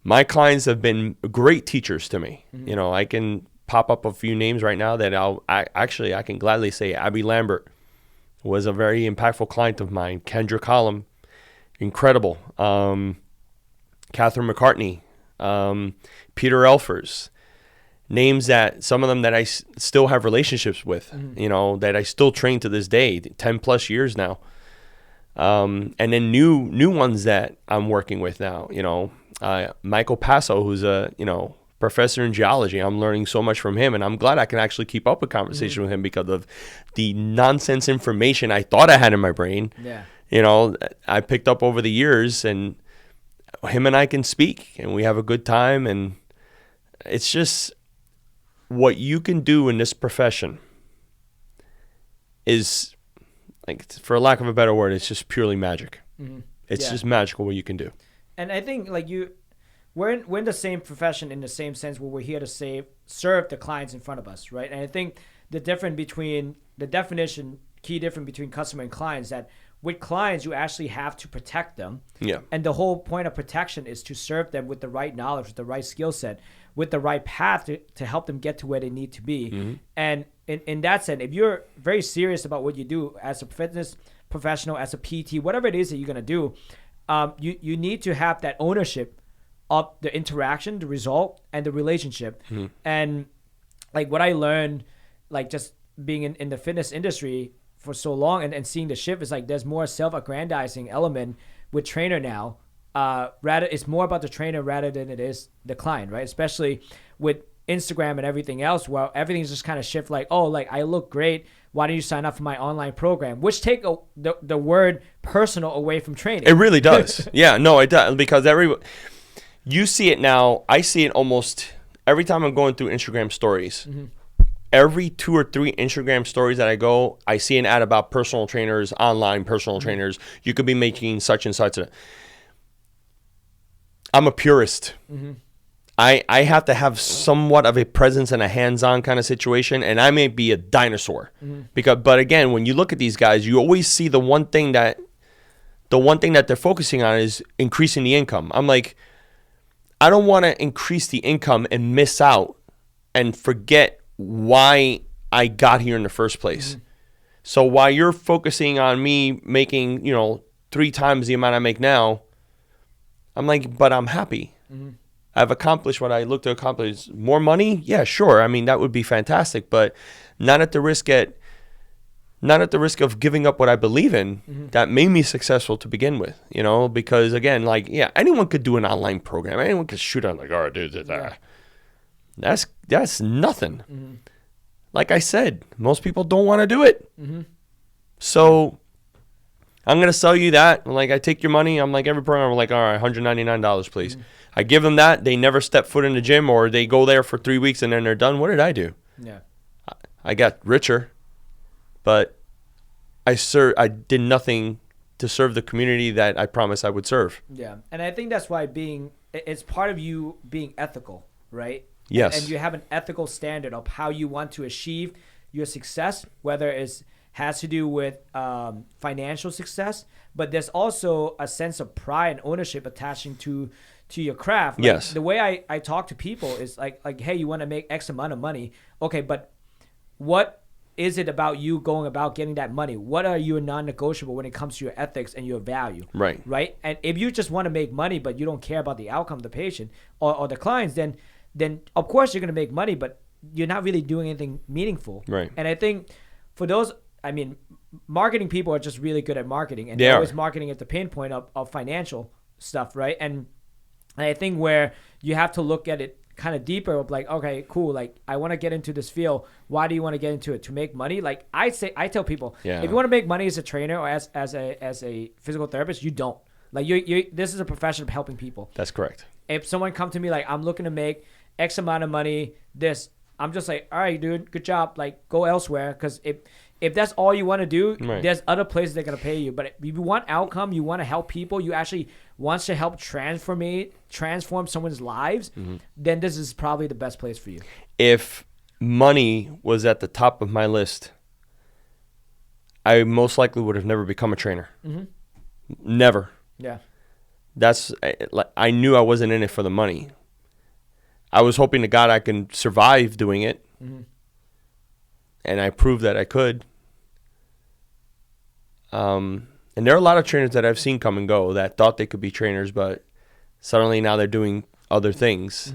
My clients have been great teachers to me. You know, I can pop up a few names right now that I can gladly say. Abby Lambert was a very impactful client of mine. Kendra Collum, incredible. Catherine McCartney, Peter Elfers, names that some of them that I still have relationships with, that I still train to this day, 10 plus years now. And then new ones that I'm working with now, Michael Passo, who's a, professor in geology. I'm learning so much from him, and I'm glad I can actually keep up a conversation with him because of the nonsense information I thought I had in my brain. Yeah. I picked up over the years, and him and I can speak, and we have a good time, and it's just what you can do in this profession is, like, for lack of a better word, it's just purely magic. It's just magical what you can do. And I think, like, we're in the same profession in the same sense where we're here to serve the clients in front of us, right? And I think key difference between customer and clients that with clients, you actually have to protect them. Yeah. And the whole point of protection is to serve them with the right knowledge, with the right skill set, with the right path to help them get to where they need to be. Mm-hmm. And in that sense, if you're very serious about what you do as a fitness professional, as a PT, whatever it is that you're going to do, you need to have that ownership of the interaction, the result, and the relationship. Mm-hmm. And like what I learned, like just being in the fitness industry for so long and seeing the shift is like there's more self-aggrandizing element with trainer now. Rather, it's more about the trainer rather than it is the client, right? Especially with Instagram and everything else, where everything's just kind of shift like, oh, like I look great. Why don't you sign up for my online program? Which take the word personal away from training. It really does. Yeah, no, it does. Because you see it now. I see it almost every time I'm going through Instagram stories. Mm-hmm. Every 2 or 3 Instagram stories that I go, I see an ad about personal trainers, online personal Mm-hmm. trainers. You could be making such and such. I'm a purist. Mm-hmm. I have to have somewhat of a presence and a hands-on kind of situation, and I may be a dinosaur. Mm-hmm. But again, when you look at these guys, you always see the one thing that they're focusing on is increasing the income. I'm like, I don't want to increase the income and miss out and forget why I got here in the first place. Mm-hmm. So while you're focusing on me making, 3 times the amount I make now, I'm like, but I'm happy. Mm-hmm. I've accomplished what I look to accomplish. More money? Yeah, sure. I mean, that would be fantastic, but not at the risk of giving up what I believe in. Mm-hmm. That made me successful to begin with, because again, like, yeah, anyone could do an online program. Anyone could shoot on like, oh, dude, that's nothing. Mm-hmm. Like I said, most people don't want to do it. Mm-hmm. So I'm going to sell you that. Like, I take your money. I'm like, every program, I'm like, all right, $199, please. Mm-hmm. I give them that. They never step foot in the gym, or they go there for 3 weeks and then they're done. What did I do? Yeah. I got richer, but I did nothing to serve the community that I promised I would serve. Yeah. And I think that's why it's part of you being ethical, right? Yes. And you have an ethical standard of how you want to achieve your success, whether it has to do with financial success, but there's also a sense of pride and ownership attaching to your craft. Like, yes. The way I talk to people is like, hey, you want to make X amount of money. Okay, but what is it about you going about getting that money? What are your non-negotiable when it comes to your ethics and your value? Right. Right? And if you just want to make money, but you don't care about the outcome of the patient or the clients, then of course you're going to make money, but you're not really doing anything meaningful. Right. And I think for those, I mean, marketing people are just really good at marketing, and They they're are. always marketing at the pain point of financial stuff, right? And I think where you have to look at it kind of deeper of like, okay, cool, like I want to get into this field. Why do you want to get into it? To make money? Like I tell people, if you want to make money as a trainer or as a physical therapist, you don't. Like you this is a profession of helping people. That's correct. If someone come to me like, I'm looking to make X amount of money, I'm just like, all right, dude, good job. Like go elsewhere. Because if that's all you want to do, Right. There's other places that are going to pay you. But if you want outcome, you want to help people, you actually wants to help transform someone's lives, then this is probably the best place for you. If money was at the top of my list, I most likely would have never become a trainer. Mm-hmm. Never. Yeah. I knew I wasn't in it for the money. I was hoping to God I can survive doing it. Mm-hmm. And I proved that I could. And there are a lot of trainers that I've seen come and go that thought they could be trainers, but suddenly now they're doing other things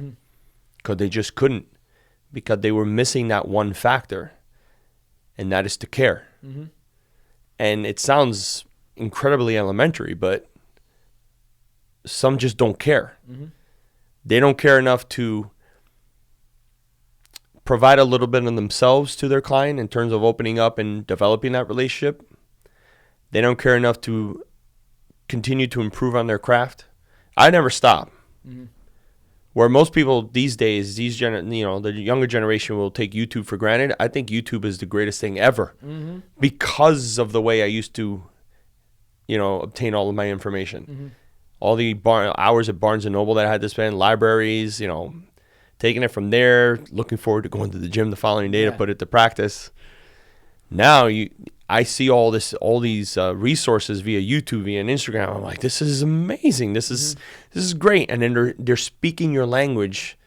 because they just couldn't, because they were missing that one factor, and that is to care. Mm-hmm. And it sounds incredibly elementary, but some just don't care. Mm-hmm. They don't care enough to provide a little bit of themselves to their client in terms of opening up and developing that relationship. They don't care enough to continue to improve on their craft. I never stop. Mm-hmm. Where most people these days, the younger generation will take YouTube for granted. I think YouTube is the greatest thing ever because of the way I used to, obtain all of my information. all the hours at Barnes and Noble that I had to spend, libraries, taking it from there, looking forward to going to the gym the following day to put it to practice. Now I see all these resources via YouTube, via Instagram. I'm like, this is amazing. This is great. And then they're speaking your language,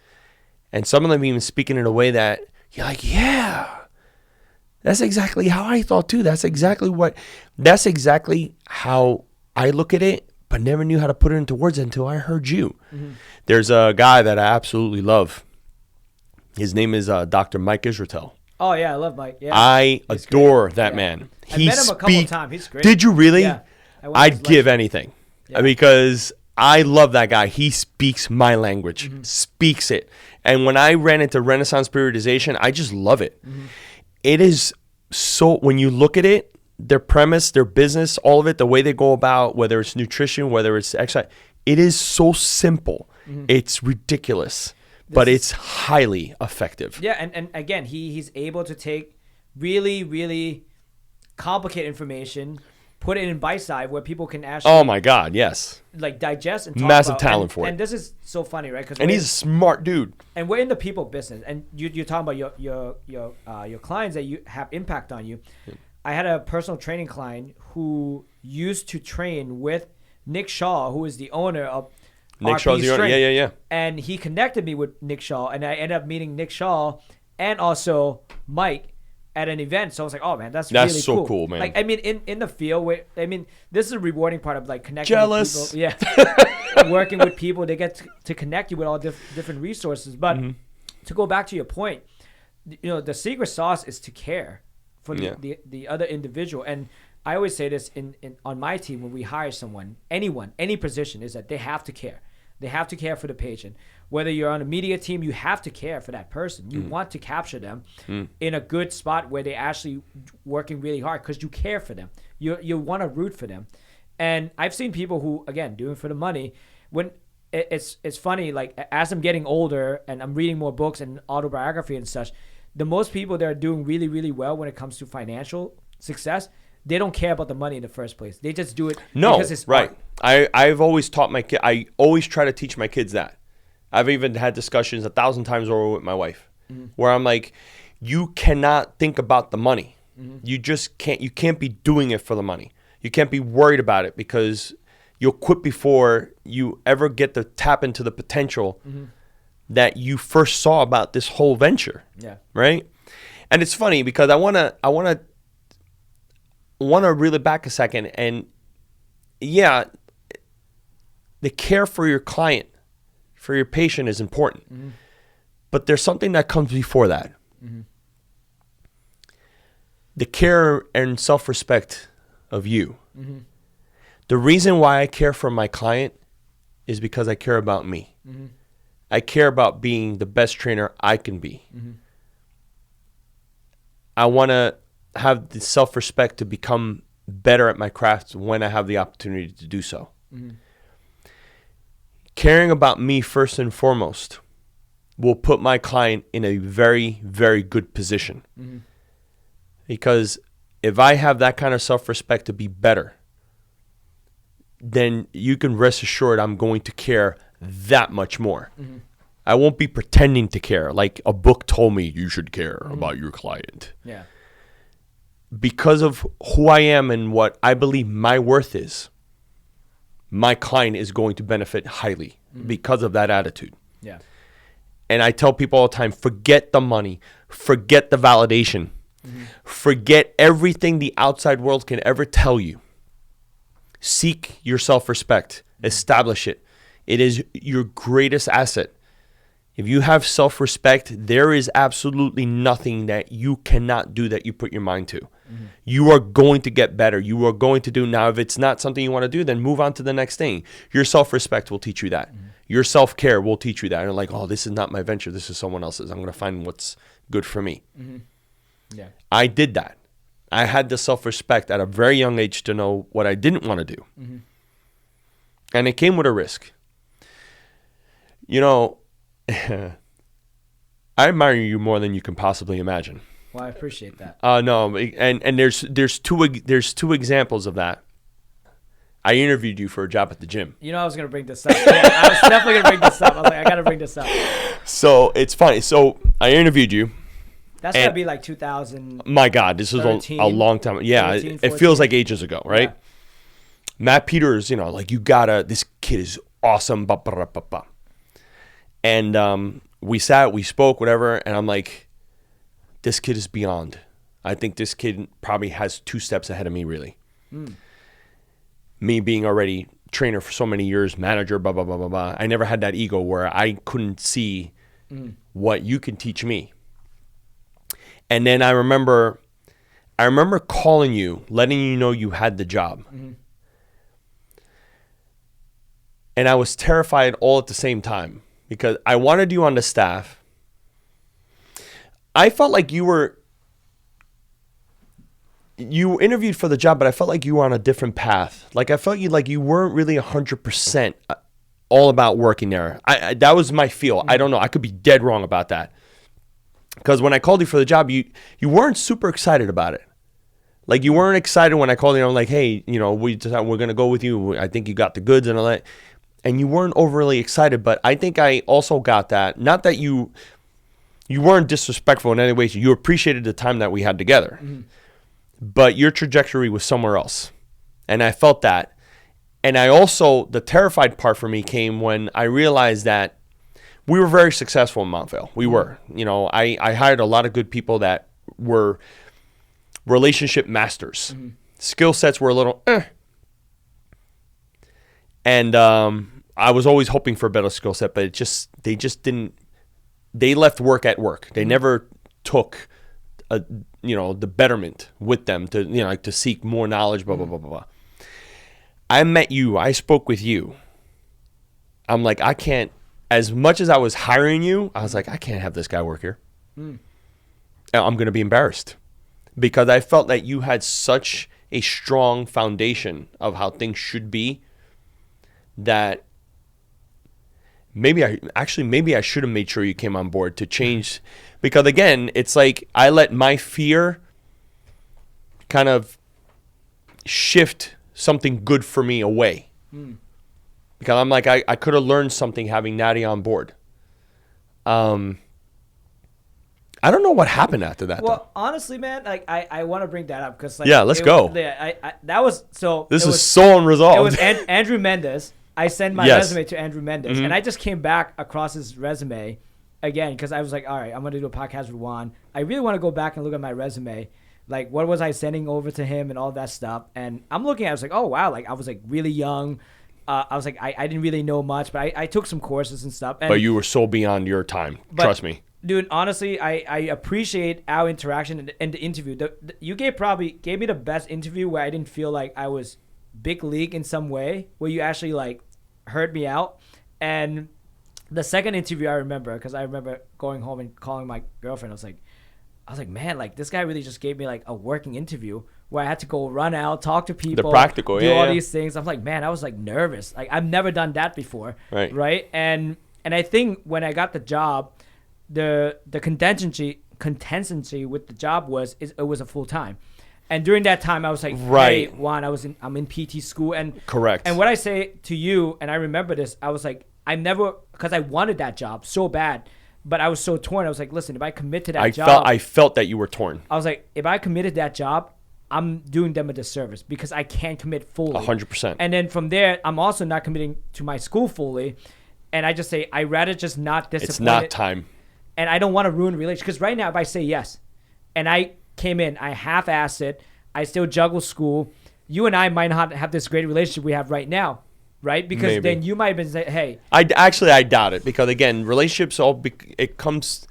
and some of them even speaking in a way that you're like, yeah, that's exactly how I thought too. That's exactly how I look at it, but never knew how to put it into words until I heard you. Mm-hmm. There's a guy that I absolutely love. His name is Dr. Mike Israetel. Oh, yeah, I love Mike. Yeah, I adore that man. I met him a couple of times. He's great. Did you really? Yeah. I'd give anything because I love that guy. He speaks my language, speaks it. And when I ran into Renaissance periodization, I just love it. Mm-hmm. It is so, when you look at it, their premise, their business, all of it, the way they go about, whether it's nutrition, whether it's exercise, it is so simple. Mm-hmm. It's ridiculous. But it's highly effective. Yeah, and again, he's able to take really, really complicated information, put it in bite size where people can actually. Oh my God, yes. Like digest and talk massive about. talent for it. And this is so funny, right? And he's a smart dude. And we're in the people business, and you're talking about your clients that you have impact on you. Yeah. I had a personal training client who used to train with Nick Shaw, who is the owner of. Nick Shaw's the owner. Yeah. And he connected me with Nick Shaw, and I ended up meeting Nick Shaw and also Mike at an event. So I was like, oh man, that's really so cool, man. Like, I mean, in the field, this is a rewarding part of like connecting Jealous. with people. Yeah. Working with people, they get to connect you with all different resources. But to go back to your point, the secret sauce is to care for the other individual. And I always say this on my team when we hire someone, anyone, any position, is that they have to care. They have to care for the patient. Whether you're on a media team, you have to care for that person. You want to capture them in a good spot where they're actually working really hard because you care for them. You want to root for them. And I've seen people who, again, doing it for the money. When it's funny, like as I'm getting older and I'm reading more books and autobiography and such, the most people that are doing really, really well when it comes to financial success, they don't care about the money in the first place. They just do it because it's right. art. I've always taught my kid. I always try to teach my kids that. I've even had discussions 1,000 times over with my wife, where I'm like, you cannot think about the money. You just can't. You can't be doing it for the money. You can't be worried about it because you'll quit before you ever get to tap into the potential that you first saw about this whole venture. Yeah. Right. And it's funny because I wanna reel it back a second, and the care for your client, for your patient is important, but there's something that comes before that. The care and self-respect of you. The reason why I care for my client is because I care about me. I care about being the best trainer I can be. I want to have the self-respect to become better at my craft when I have the opportunity to do so. Caring about me first and foremost will put my client in a very, very good position. Because if I have that kind of self-respect to be better, then you can rest assured I'm going to care that much more. I won't be pretending to care like a book told me you should care about your client. Yeah. Because of who I am and what I believe my worth is, my client is going to benefit highly because of that attitude. Yeah. And I tell people all the time, forget the money, forget the validation, forget everything the outside world can ever tell you. Seek your self-respect, establish it. It is your greatest asset. If you have self-respect, there is absolutely nothing that you cannot do that you put your mind to. You are going to get better. You are going to do. Now, if it's not something you want to do, then move on to the next thing. Your self-respect will teach you that. Your self-care will teach you that. And like, oh, this is not my venture. This is someone else's. I'm going to find what's good for me. Yeah. I did that. I had the self-respect at a very young age to know what I didn't want to do. And it came with a risk. I admire you more than you can possibly imagine. Well, I appreciate that. No, and there's two examples of that. I interviewed you for a job at the gym. You know I was going to bring this up. Yeah, I was definitely going to bring this up. I was like, I got to bring this up. So it's funny. So I interviewed you. That's got to be like 2000. My God, this is a long time. Yeah, 13, it feels like ages ago, right? Yeah. Matt Peters, like this kid is awesome. And we sat, we spoke, whatever. And I'm like, this kid is beyond. I think this kid probably has 2 steps ahead of me, really. Me being already trainer for so many years, manager, blah, blah, blah, blah, blah. I never had that ego where I couldn't see what you can teach me. And then I remember calling you, letting you know you had the job. And I was terrified all at the same time because I wanted you on the staff. I felt like you interviewed for the job, but I felt like you were on a different path. Like I felt you weren't really 100% all about working there. That was my feel. I don't know. I could be dead wrong about that. Because when I called you for the job, you weren't super excited about it. Like you weren't excited when I called you. I'm like, hey, we're going to go with you. I think you got the goods and all that. And you weren't overly excited, but I think I also got that. Not that you weren't disrespectful in any way. You appreciated the time that we had together. But your trajectory was somewhere else. And I felt that. And I also, the terrified part for me came when I realized that we were very successful in Montvale. We were. I hired a lot of good people that were relationship masters. Skill sets were a little And I was always hoping for a better skill set, but they just didn't. They left work at work. They never took the betterment with them to to seek more knowledge, blah blah blah blah blah. I met you. I spoke with you. I'm like, I can't. As much as I was hiring you, I was like, I can't have this guy work here. I'm going to be embarrassed because I felt that you had such a strong foundation of how things should be that maybe I should have made sure you came on board to change. Because again, it's like I let my fear kind of shift something good for me away. Because I'm like, I could have learned something having Natty on board. I don't know what happened after that. Well, honestly, man, like I want to bring that up because let's go. That was so. This is so unresolved. It was Andrew Mendez. I sent my resume to Andrew Mendez, and I just came back across his resume again because I was like, all right, I'm gonna do a podcast with Juan. I really want to go back and look at my resume. Like, what was I sending over to him and all that stuff? And I'm looking at it, I was like, oh wow, like I was like really young. I was like, I didn't really know much, but I took some courses and stuff. And, but you were so beyond your time. Trust me. Dude, honestly, I appreciate our interaction and the interview. You gave me the best interview where I didn't feel like I was big league in some way, where you actually like heard me out. And the second interview I remember, because I remember going home and calling my girlfriend. I was like, man, like this guy really just gave me like a working interview where I had to go run out, talk to people, the practical, do all these things. I'm like, man, I was like nervous. Like I've never done that before, right? And I think when I got the job, the contingency with the job was it was a full time, and during that time I was like, hey, Juan, I'm in PT school, and correct. And what I say to you, and I remember this, I was like, because I wanted that job so bad. But I was so torn. I was like, listen, if I commit to that job. I felt that you were torn. I was like, if I committed that job, I'm doing them a disservice because I can't commit fully. 100%. And then from there, I'm also not committing to my school fully. And I just say, I'd rather just not disappoint. It's not time. And I don't want to ruin a relationship. Because right now, if I say yes, and I came in, I half-assed it, I still juggle school, you and I might not have this great relationship we have right now. Right? Because then you might have been saying, hey. I doubt it. Because, again, relationships, it comes.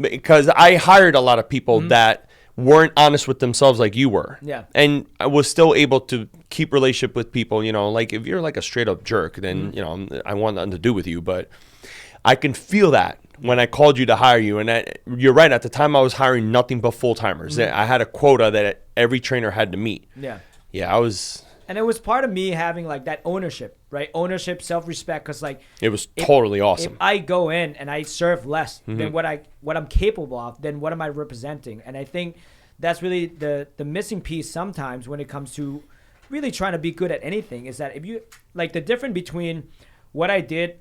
Because I hired a lot of people that weren't honest with themselves like you were. Yeah. And I was still able to keep relationship with people. Like if you're like a straight up jerk, then, I want nothing to do with you. But I can feel that when I called you to hire you. And you're right. At the time, I was hiring nothing but full-timers. I had a quota that every trainer had to meet. Yeah. Yeah, I was. And it was part of me having like that ownership, right? Ownership, self-respect, because like it was totally awesome. If I go in and I serve less than what I'm capable of, then what am I representing? And I think that's really the missing piece sometimes when it comes to really trying to be good at anything is that if you like the difference between what I did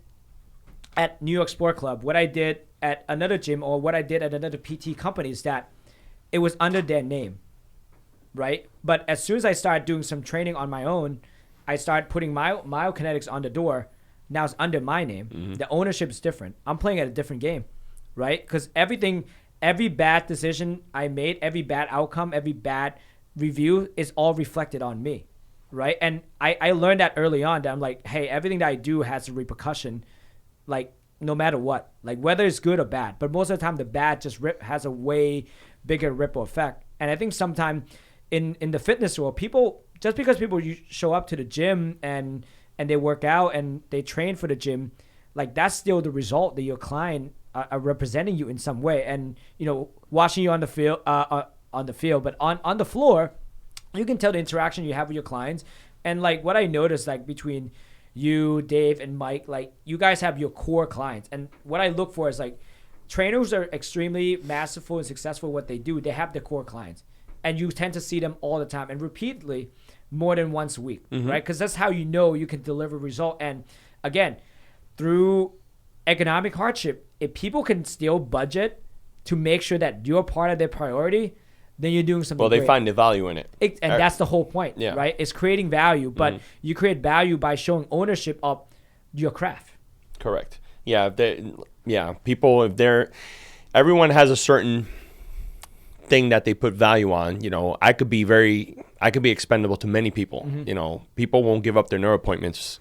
at New York Sport Club, what I did at another gym, or what I did at another PT company is that it was under their name, right? But as soon as I started doing some training on my own, I started putting my Myokinetix on the door. Now it's under my name. Mm-hmm. The ownership is different. I'm playing at a different game, right? Because every bad decision I made, every bad outcome, every bad review is all reflected on me, right? And I learned that early on, that I'm like, hey, everything that I do has a repercussion, like no matter what, like whether it's good or bad. But most of the time, the bad just has a way bigger ripple effect. And I think sometimes in the fitness world, just because people show up to the gym and they work out and they train for the gym, like that's still the result that your client are representing you in some way. And watching you on the field, but on the floor, you can tell the interaction you have with your clients. And like what I noticed, like between you, Dave, and Mike, like you guys have your core clients. And what I look for is like trainers are extremely masterful and successful at what they do. They have their core clients, and you tend to see them all the time and repeatedly, more than once a week, right? Because that's how you can deliver result. And again, through economic hardship, if people can still budget to make sure that you're part of their priority, then you're doing something Well, they great. find the value in it. And that's the whole point, right? It's creating value, but you create value by showing ownership of your craft. Correct. Yeah. People, everyone has a certain thing that they put value on. I could be expendable to many people. People won't give up their nail appointments,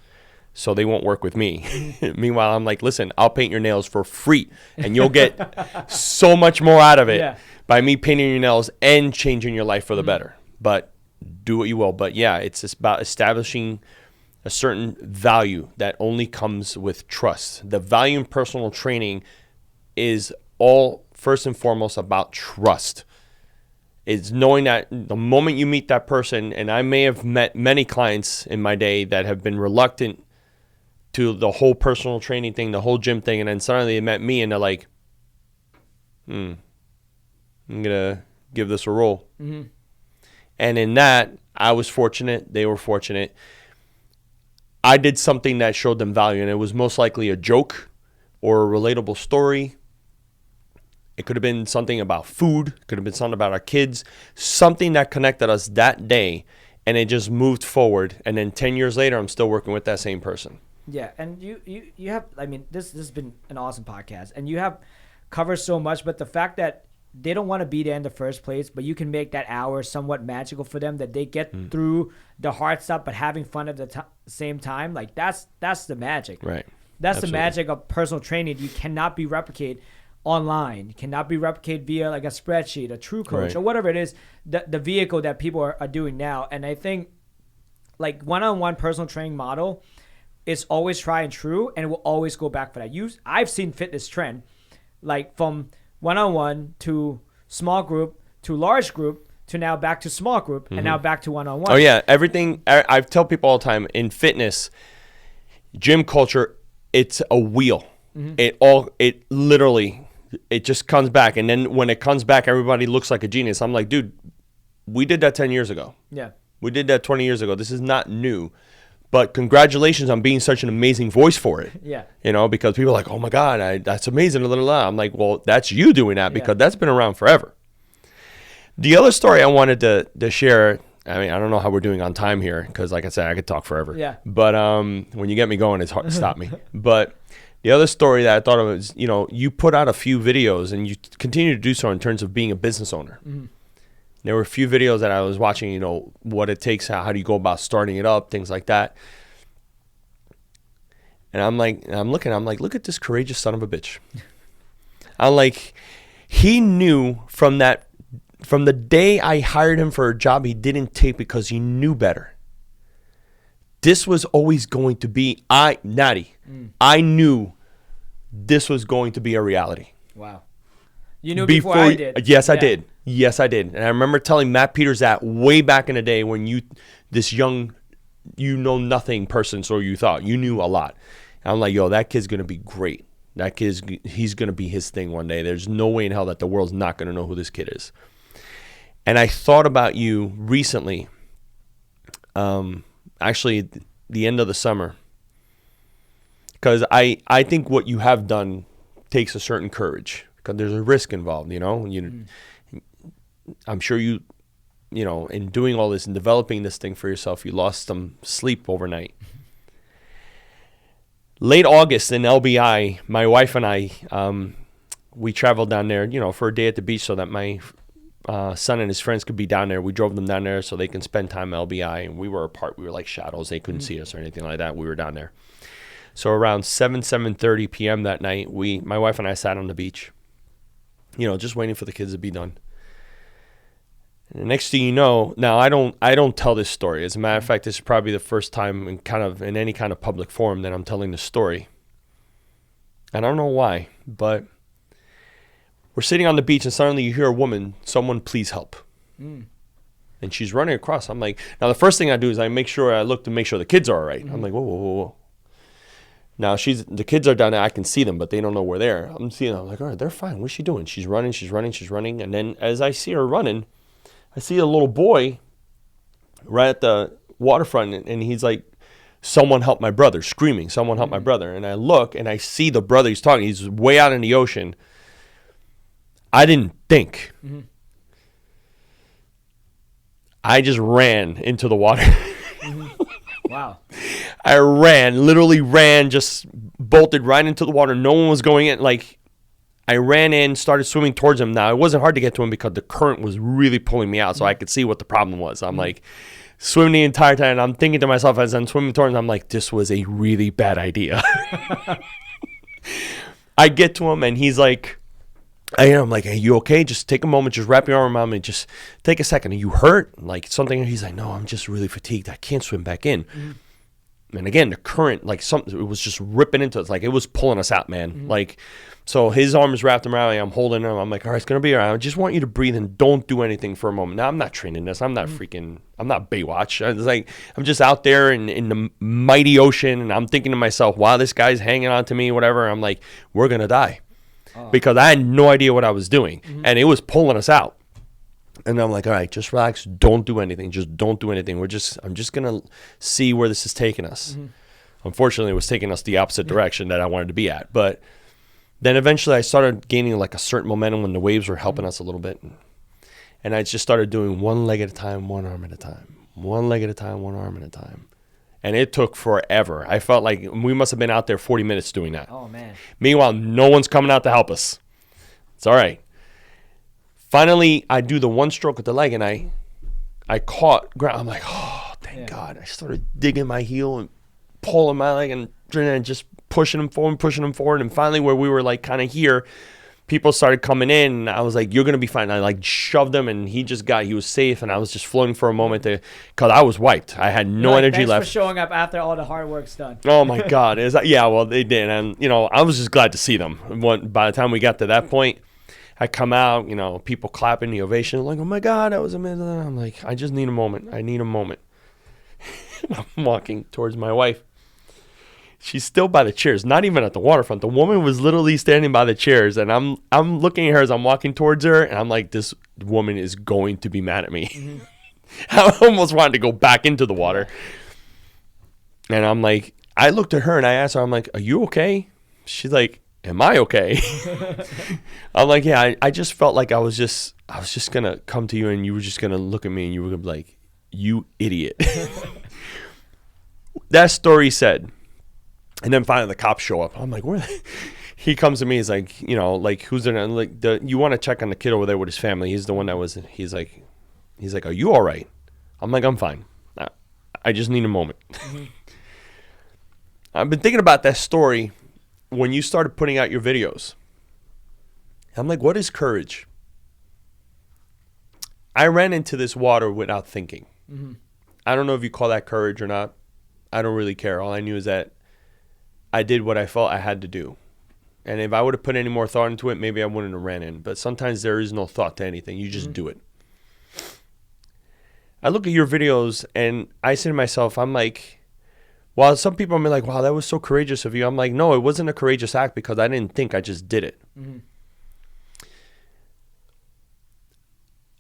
so they won't work with me. Meanwhile, I'm like, listen, I'll paint your nails for free, and you'll get so much more out of it by me painting your nails and changing your life for the better. But do what you will. But yeah, it's just about establishing a certain value that only comes with trust. The value in personal training is all first and foremost about trust. It's knowing that the moment you meet that person, and I may have met many clients in my day that have been reluctant to the whole personal training thing, the whole gym thing, and then suddenly they met me and they're like, I'm going to give this a roll. Mm-hmm. And in that, I was fortunate. They were fortunate. I did something that showed them value, and it was most likely a joke or a relatable story. It could have been something about food. It could have been something about our kids. Something that connected us that day, and it just moved forward. And then 10 years later, I'm still working with that same person. Yeah, and you have, I mean, this has been an awesome podcast, and you have covered so much, but the fact that they don't want to be there in the first place, but you can make that hour somewhat magical for them, that they get through the hard stuff, but having fun at the same time, like that's the magic. Right. That's Absolutely. the magic of personal training. You cannot be replicated online. You cannot be replicated via like a spreadsheet, a True Coach, or whatever it is, the vehicle that people are doing now. And I think like one-on-one personal training model is always try and true, and it will always go back for that. I've seen fitness trend like from one-on-one to small group to large group to now back to small group and now back to one-on-one. Oh yeah, everything. I tell people all the time in fitness, gym culture, it's a wheel. It literally just comes back, and then when it comes back, everybody looks like a genius. I'm like, dude, we did that 10 years ago. Yeah, we did that 20 years ago. This is not new. But congratulations on being such an amazing voice for it. Yeah. Because people are like, oh my God, that's amazing. I'm like, well, that's you doing that because that's been around forever. The other story I wanted to share, I mean, I don't know how we're doing on time here because like I said, I could talk forever. Yeah. But when you get me going, it's hard to stop me. But the other story that I thought of is, you put out a few videos and you continue to do so in terms of being a business owner. Mm-hmm. There were a few videos that I was watching, what it takes, how do you go about starting it up, things like that. And I'm like, look at this courageous son of a bitch. I'm like, he knew from the day I hired him for a job he didn't take because he knew better. This was always going to be, Natty, I knew this was going to be a reality. Wow. You knew before I did. Yes, I did. Yes, I did. And I remember telling Matt Peters that way back in the day when this young, nothing person, so you thought, you knew a lot. And I'm like, yo, that kid's going to be great. He's going to be his thing one day. There's no way in hell that the world's not going to know who this kid is. And I thought about you recently. actually the end of the summer. Because I think what you have done takes a certain courage. Because there's a risk involved, I'm sure you in doing all this and developing this thing for yourself, you lost some sleep overnight. Late August in LBI, my wife and I, we traveled down there, for a day at the beach so that my son and his friends could be down there. We drove them down there so they can spend time at LBI. And we were apart. We were like shadows. They couldn't see us or anything like that. We were down there. So around 7:30 p.m. that night, my wife and I sat on the beach, just waiting for the kids to be done. And the next thing you know, now I don't tell this story. As a matter of fact, this is probably the first time in any kind of public forum that I'm telling this story. And I don't know why, but we're sitting on the beach and suddenly you hear a woman, "Someone please help." And she's running across. I'm like, now the first thing I do is I look to make sure the kids are all right. I'm like, whoa. Now the kids are down there. I can see them, but they don't know we're there. I'm like, all right, they're fine. What's she doing? She's running. And then as I see her running, I see a little boy right at the waterfront, and he's like, "Someone help my brother," screaming, "Someone help my brother." And I look, and I see the brother he's talking. He's way out in the ocean. I didn't think. I just ran into the water. Wow. I literally ran, just bolted right into the water. No one was going in. Like, I ran in, started swimming towards him. Now, it wasn't hard to get to him because the current was really pulling me out, so I could see what the problem was. I'm like, swimming the entire time, and I'm thinking to myself as I'm swimming towards him, I'm like, this was a really bad idea. I get to him, and he's like, I'm like, "Hey, you okay? Just take a moment, just wrap your arm around me, just take a second. Are you hurt?" Like something. He's like, "No, I'm just really fatigued. I can't swim back in." And again, the current, like something, it was just ripping into us. Like it was pulling us out, man. Like, so his arms wrapped around me. I'm holding him. I'm like, "All right, it's going to be all right. I just want you to breathe and don't do anything for a moment." Now, I'm not training this. I'm not I'm not Baywatch. It's like, I'm just out there in the mighty ocean, and I'm thinking to myself, wow, this guy's hanging on to me, whatever. I'm like, we're going to die. Because I had no idea what I was doing, and it was pulling us out. And I'm like, all right, just relax. Don't do anything. Just don't do anything. I'm just going to see where this is taking us. Unfortunately, it was taking us the opposite direction that I wanted to be at. But then eventually I started gaining like a certain momentum when the waves were helping us a little bit. And I just started doing one leg at a time, one arm at a time. One leg at a time, one arm at a time. And it took forever. I felt like we must have been out there 40 minutes doing that. Oh, man. Meanwhile, no one's coming out to help us. It's all right. Finally, I do the one stroke with the leg, and I caught ground. I'm like, oh, thank God. I started digging my heel and pulling my leg and just pushing him forward. And finally, where we were like kind of here, people started coming in, and I was like, "You're going to be fine." And I like shoved him, and he was safe, and I was just floating for a moment because I was wiped. I had no energy Thanks left. for showing up after all the hard work's done. Oh my God. Yeah, well, they did. And, I was just glad to see them. By the time we got to that point, I come out, people clapping the ovation, like, "Oh my God, that was amazing." I'm like, I just need a moment. I need a moment. I'm walking towards my wife. She's still by the chairs, not even at the waterfront. The woman was literally standing by the chairs, and I'm looking at her as I'm walking towards her, and I'm like, this woman is going to be mad at me. I almost wanted to go back into the water. And I'm like, I looked at her and I asked her, I'm like, "Are you okay?" She's like, "Am I okay?" I'm like, "Yeah, I just felt like I was just going to come to you, and you were just going to look at me, and you were going to be like, 'You idiot.'" That story said. And then finally the cops show up. I'm like, where? He comes to me. He's like, who's in? Like, you want to check on the kid over there with his family. He's the one that was. He's like, "Are you all right?" I'm like, "I'm fine. I just need a moment." I've been thinking about that story when you started putting out your videos. I'm like, what is courage? I ran into this water without thinking. I don't know if you call that courage or not. I don't really care. All I knew is that I did what I felt I had to do. And if I would have put any more thought into it, maybe I wouldn't have ran in. But sometimes there is no thought to anything. You just do it. I look at your videos and I say to myself, I'm like, while some people may be like, "Wow, that was so courageous of you." I'm like, no, it wasn't a courageous act because I didn't think. I just did it.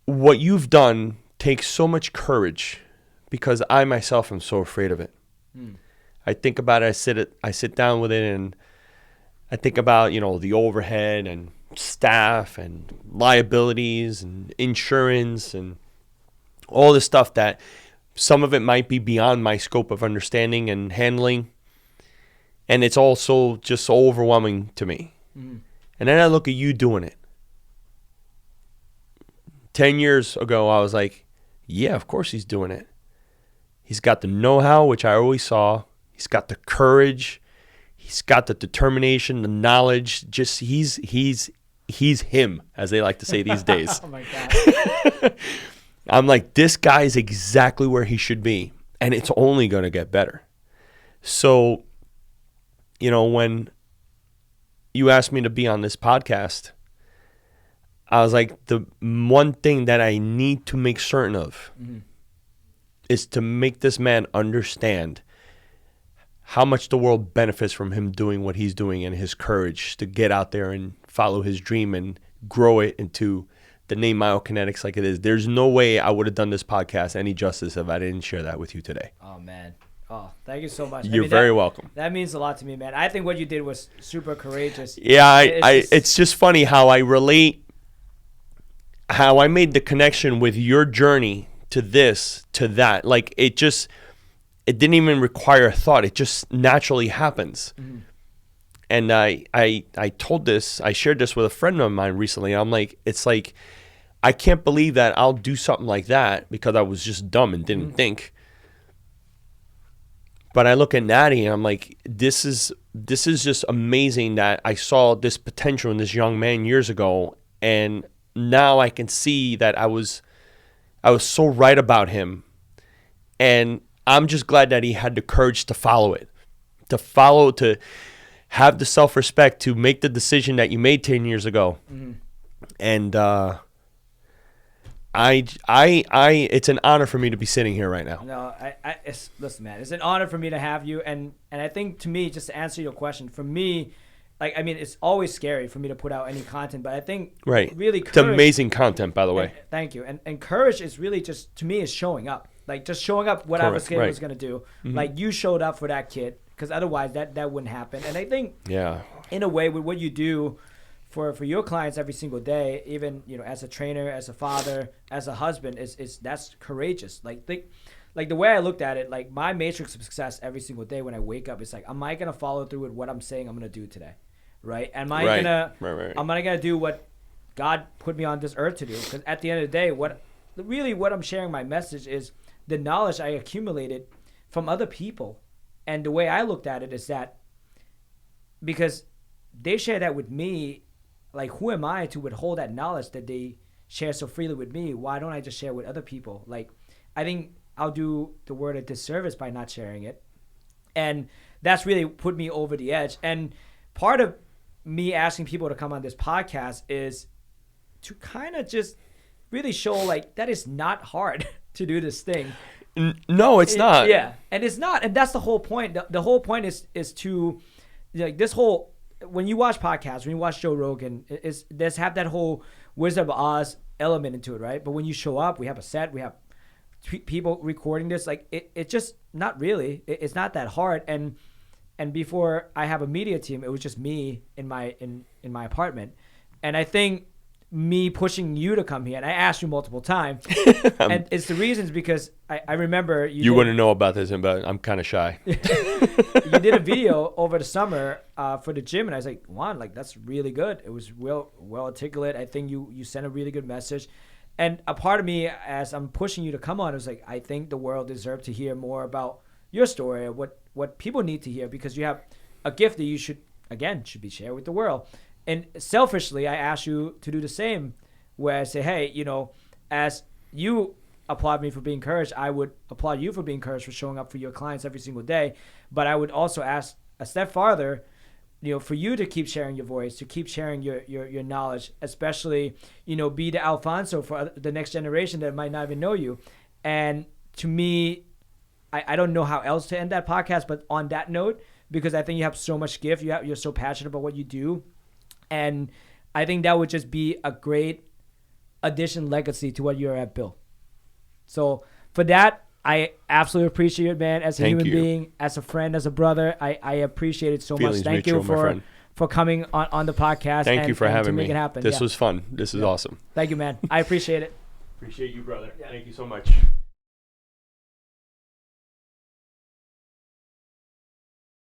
What you've done takes so much courage because I myself am so afraid of it. I think about it. I sit down with it, and I think about, the overhead and staff and liabilities and insurance and all this stuff that some of it might be beyond my scope of understanding and handling. And it's also just so overwhelming to me. And then I look at you doing it. 10 years ago, I was like, yeah, of course he's doing it. He's got the know-how, which I always saw. He's got the courage. He's got the determination, the knowledge. Just he's him, as they like to say these days. Oh my God. I'm like, this guy is exactly where he should be, and it's only going to get better. So, when you asked me to be on this podcast, I was like, the one thing that I need to make certain of is to make this man understand how much the world benefits from him doing what he's doing and his courage to get out there and follow his dream and grow it into the name Myokinetix like it is. There's no way I would have done this podcast any justice if I didn't share that with you today. Oh, man. Oh, thank you so much. You're very welcome. That means a lot to me, man. I think what you did was super courageous. Yeah, it's just funny how I relate, how I made the connection with your journey to this, to that. Like, it didn't even require a thought. It just naturally happens. And I shared this with a friend of mine recently. I'm like, it's like, I can't believe that I'll do something like that because I was just dumb and didn't think. But I look at Natty and I'm like, this is just amazing that I saw this potential in this young man years ago, and now I can see that I was so right about him, and I'm just glad that he had the courage to follow it, to have the self-respect to make the decision that you made 10 years ago. And it's an honor for me to be sitting here right now. No, listen, man, it's an honor for me to have you. And I think, to me, just to answer your question, for me, it's always scary for me to put out any content, but I think really courage, it's amazing content, by the way. Thank you. And courage is really just, to me, is showing up. Like, just showing up what I was going to do. Like, you showed up for that kid, because otherwise that wouldn't happen. And I think, in a way, with what you do for your clients every single day, even, as a trainer, as a father, as a husband, that's courageous. Like the way I looked at it, like, my matrix of success every single day when I wake up, it's like, am I going to follow through with what I'm saying I'm going to do today? Right? Am I going to, am I going to do what God put me on this earth to do? Because at the end of the day, what I'm sharing my message is the knowledge I accumulated from other people. And the way I looked at it is that because they share that with me, like, who am I to withhold that knowledge that they share so freely with me? Why don't I just share with other people? Like, I think I'll do the world a disservice by not sharing it. And that's really put me over the edge. And part of me asking people to come on this podcast is to kind of just really show, like, that it's not hard to do this thing. No, it's not. Yeah, and it's not. And that's the whole point. The whole point is to, like, this whole, when you watch podcasts, when you watch Joe Rogan, there's have that whole Wizard of Oz element into it, right? But when you show up, we have a set, we have people recording this, like, it's just not really. It's not that hard. And before I have a media team, it was just me in my apartment. And I think me pushing you to come here, and I asked you multiple times, and it's the reasons because I remember you wouldn't know about this, but I'm kind of shy. You did a video over the summer for the gym, and I was like, Juan, like, that's really good. It was well articulate. I think you sent a really good message. And a part of me, as I'm pushing you to come on, it was like, I think the world deserves to hear more about your story, what people need to hear, because you have a gift that you should be shared with the world. And selfishly, I ask you to do the same, where I say, hey, as you applaud me for being courage, I would applaud you for being courage, for showing up for your clients every single day. But I would also ask a step farther, for you to keep sharing your voice, to keep sharing your knowledge, especially, be the Alfonso for the next generation that might not even know you. And to me, I don't know how else to end that podcast, but on that note, because I think you have so much gift, you're so passionate about what you do. And I think that would just be a great addition, legacy to what you're at, Bill. So for that, I absolutely appreciate it, man. As a Thank human you. being, as a friend, as a brother, I appreciate it so Feelings much. Thank mutual, you my for friend. coming on the podcast. Thank you for and having to me. make it happen. This Yeah. was fun. This is awesome. Thank you, man. I appreciate it. Appreciate you, brother. Yeah. Thank you so much.